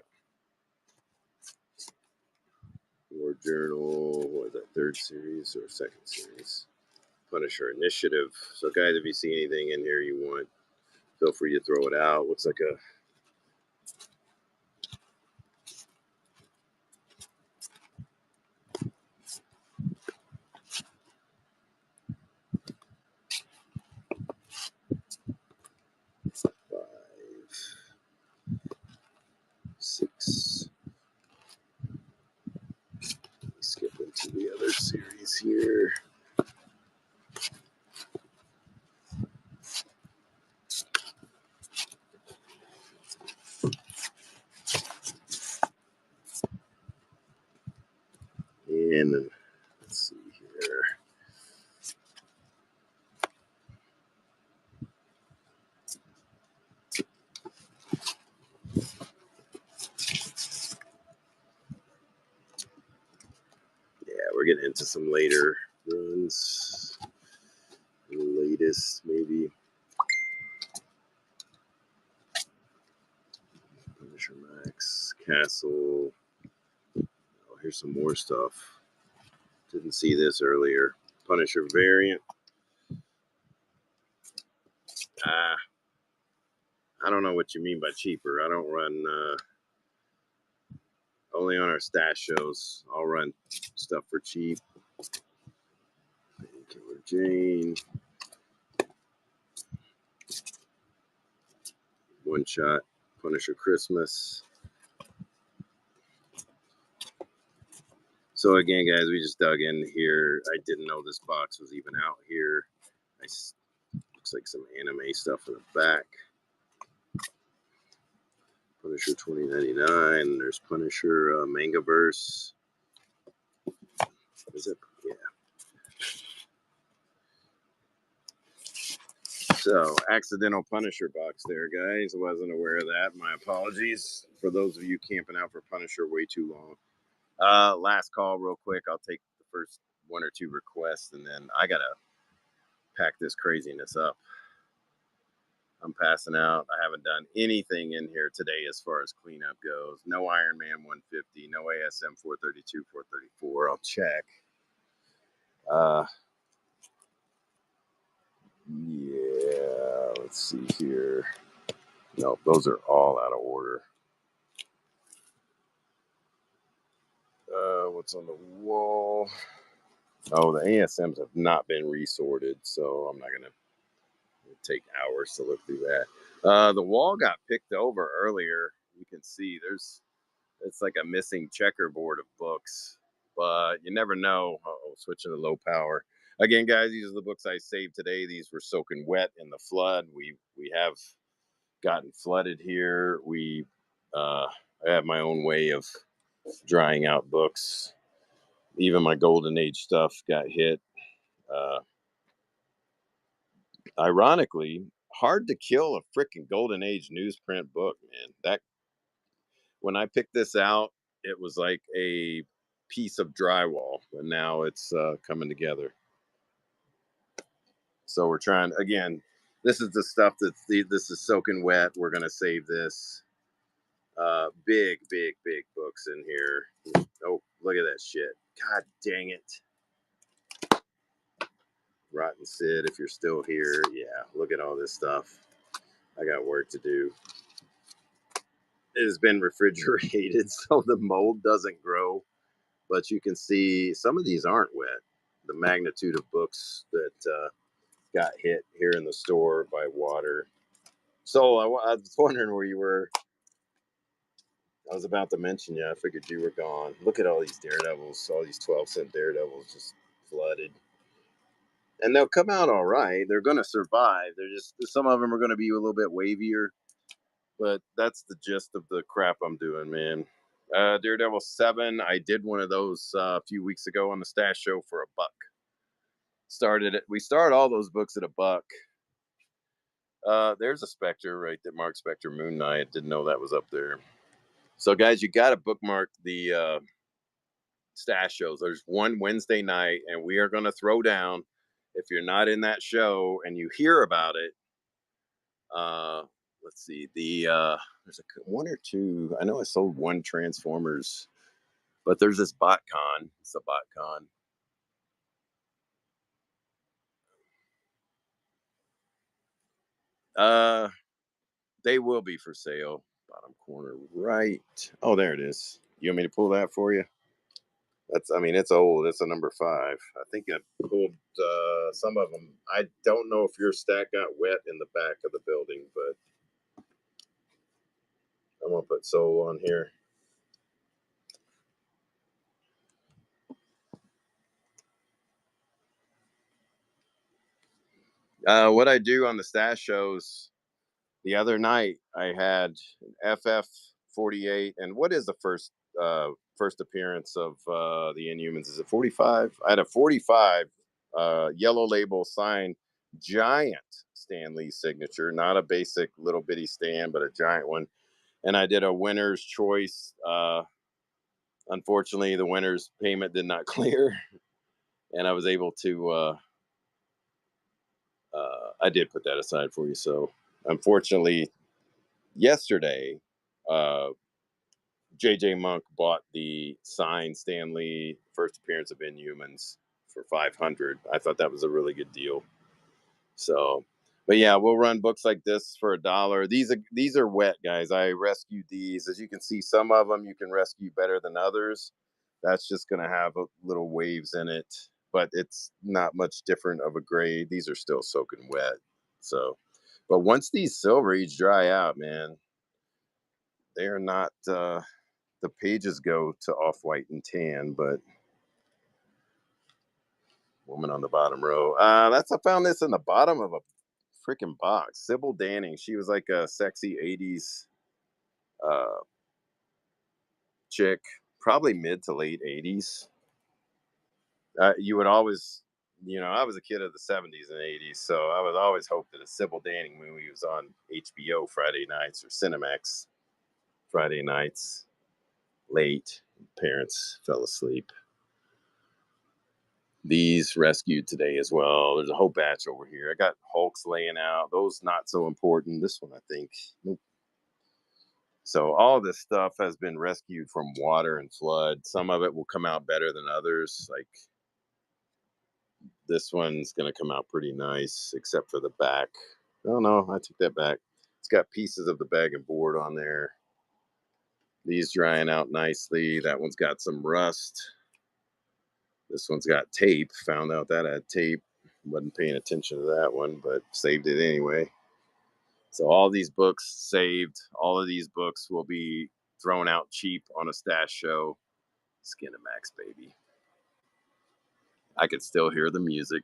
War Journal. What is that? Third series or second series? Punisher Initiative. So, guys, if you see anything in here you want, feel free to throw it out. Looks like a... Six. Skip into the other series here. And let's see here. Yeah, we're getting into some later runs. The latest, maybe. Punisher Max, Castle. Oh, here's some more stuff. Didn't see this earlier. Punisher variant. I don't know what you mean by cheaper. I don't run only on our stash shows. I'll run stuff for cheap. Killer Jane. One Shot. Punisher Christmas. So again, guys, we just dug in here. I didn't know this box was even out here. Looks like some anime stuff in the back. Punisher 2099. There's Punisher Mangaverse. Is it? Yeah. So, accidental Punisher box there, guys. I wasn't aware of that. My apologies for those of you camping out for Punisher way too long. Last call real quick. I'll take the first one or two requests, and then I got to pack this craziness up. I'm passing out. I haven't done anything in here today as far as cleanup goes. No Iron Man 150, no ASM 432, 434. I'll check. Yeah, let's see here. No, those are all out of order. What's on the wall? Oh, the ASMs have not been resorted, so I'm not going to take hours to look through that. The wall got picked over earlier. You can see it's like a missing checkerboard of books, but you never know. Switching to low power. Again, guys, these are the books I saved today. These were soaking wet in the flood. We have gotten flooded here. I have my own way of drying out books. Even my Golden Age stuff got hit. Ironically, hard to kill a freaking golden age newsprint book, man. That when I picked this out, it was like a piece of drywall, and now it's coming together. So we're trying again. This is the stuff this is soaking wet. We're gonna save this. Big books in here. Oh, look at that shit. God dang it. Rotten Sid, if you're still here. Yeah, look at all this stuff. I got work to do. It has been refrigerated so the mold doesn't grow. But you can see some of these aren't wet. The magnitude of books that got hit here in the store by water. So I was wondering where you were. I was about to mention you. I figured you were gone. Look at all these Daredevils. All these 12-cent Daredevils just flooded. And they'll come out all right. They're going to survive. They're just, some of them are going to be a little bit wavier. But that's the gist of the crap I'm doing, man. Daredevil 7. I did one of those a few weeks ago on the Stash Show for $1. We started all those books at $1. There's a Spectre right there. Mark Spectre Moon Knight. Didn't know that was up there. So, guys, you got to bookmark the Stash Shows. There's one Wednesday night, and we are going to throw down. If you're not in that show and you hear about it, let's see. There's one or two. I know I sold one Transformers, but there's this BotCon. It's a BotCon. They will be for sale. Bottom corner right. Oh, there it is. You want me to pull that for you? I mean, it's old. It's a number 5. I think I pulled some of them. I don't know if your stack got wet in the back of the building, but I'm going to put Soul on here. What I do on the Stash Shows, the other night I had an FF48, and what is the first appearance of the Inhumans? Is it 45? I had a 45 yellow label signed giant Stan Lee signature, not a basic little bitty Stan, but a giant one. And I did a winner's choice. Unfortunately, the winner's payment did not clear, and I was able to. I did put that aside for you. So, unfortunately, yesterday, JJ Monk bought the signed Stan Lee first appearance of Inhumans for $500. I thought that was a really good deal. So, but yeah, we'll run books like this for $1. These are wet, guys. I rescued these. As you can see, some of them you can rescue better than others. That's just going to have little waves in it, but it's not much different of a grade. These are still soaking wet. So, but once these Silver Age dry out, man, they are not, the pages go to off-white and tan, but woman on the bottom row. I found this in the bottom of a freaking box. Sybil Danning. She was like a sexy 80s chick, probably mid to late 80s. You would always, I was a kid of the 70s and 80s, so I would always hope that a Sybil Danning movie was on HBO Friday nights or Cinemax Friday nights late. Parents fell asleep. These rescued today as well. There's a whole batch over here. I got Hulks laying out. Those not so important. This one, I think. Nope. So all this stuff has been rescued from water and flood. Some of it will come out better than others. Like this one's going to come out pretty nice, except for the back. Oh, no, I took that back. It's got pieces of the bag and board on there. These drying out nicely. That one's got some rust. This one's got tape. Found out that had tape. Wasn't paying attention to that one, but saved it anyway. So all these books saved. All of these books will be thrown out cheap on a Stash Show. Skinemax, baby. I could still hear the music.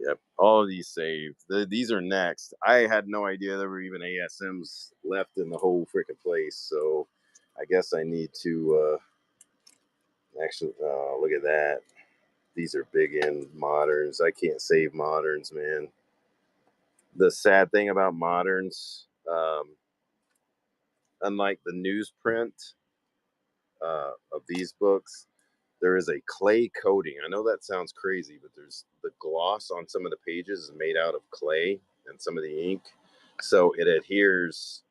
Yep, all of these saved. These are next. I had no idea there were even ASMs left in the whole freaking place. So I guess I need to actually look at that. These are big end moderns. I can't save moderns, man. the sad thing about moderns, unlike the newsprint of these books, there is a clay coating. I know that sounds crazy, but there's the gloss on some of the pages is made out of clay and some of the ink. So it adheres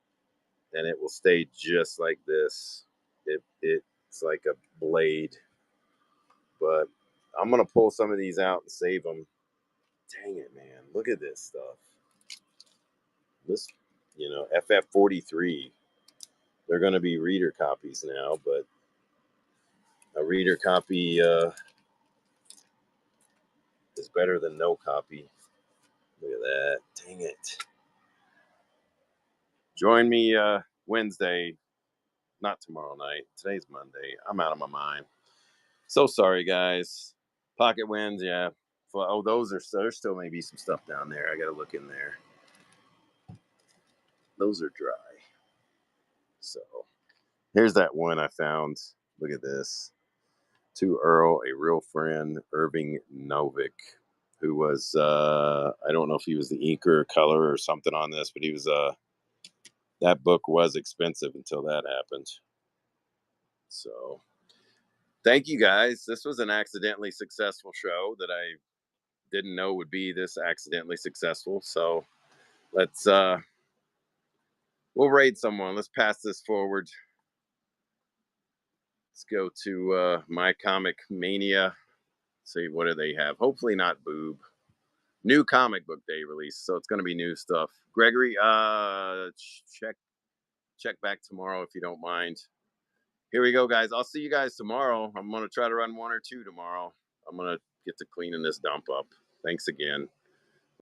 and it will stay just like this. It's like a blade. But I'm going to pull some of these out and save them. Dang it, man. Look at this stuff. This, you know, FF43. They're going to be reader copies now, but a reader copy is better than no copy. Look at that. Dang it. Join me Wednesday, not tomorrow night. Today's Monday. I'm out of my mind. So sorry, guys. Pocket Winds, yeah. Oh, there's still maybe some stuff down there. I got to look in there. Those are dry. So here's that one I found. Look at this. To Earl, a real friend, Irving Novick, who was, I don't know if he was the inker or color or something on this, but he was, that book was expensive until that happened. So thank you guys. This was an accidentally successful show that I didn't know would be this accidentally successful. So let's, we'll raid someone. Let's pass this forward. Let's go to My Comic Mania. See, what do they have? Hopefully not Boob. New comic book day release, so it's going to be new stuff. Gregory, check back tomorrow if you don't mind. Here we go, guys. I'll see you guys tomorrow. I'm going to try to run 1 or 2 tomorrow. I'm going to get to cleaning this dump up. Thanks again.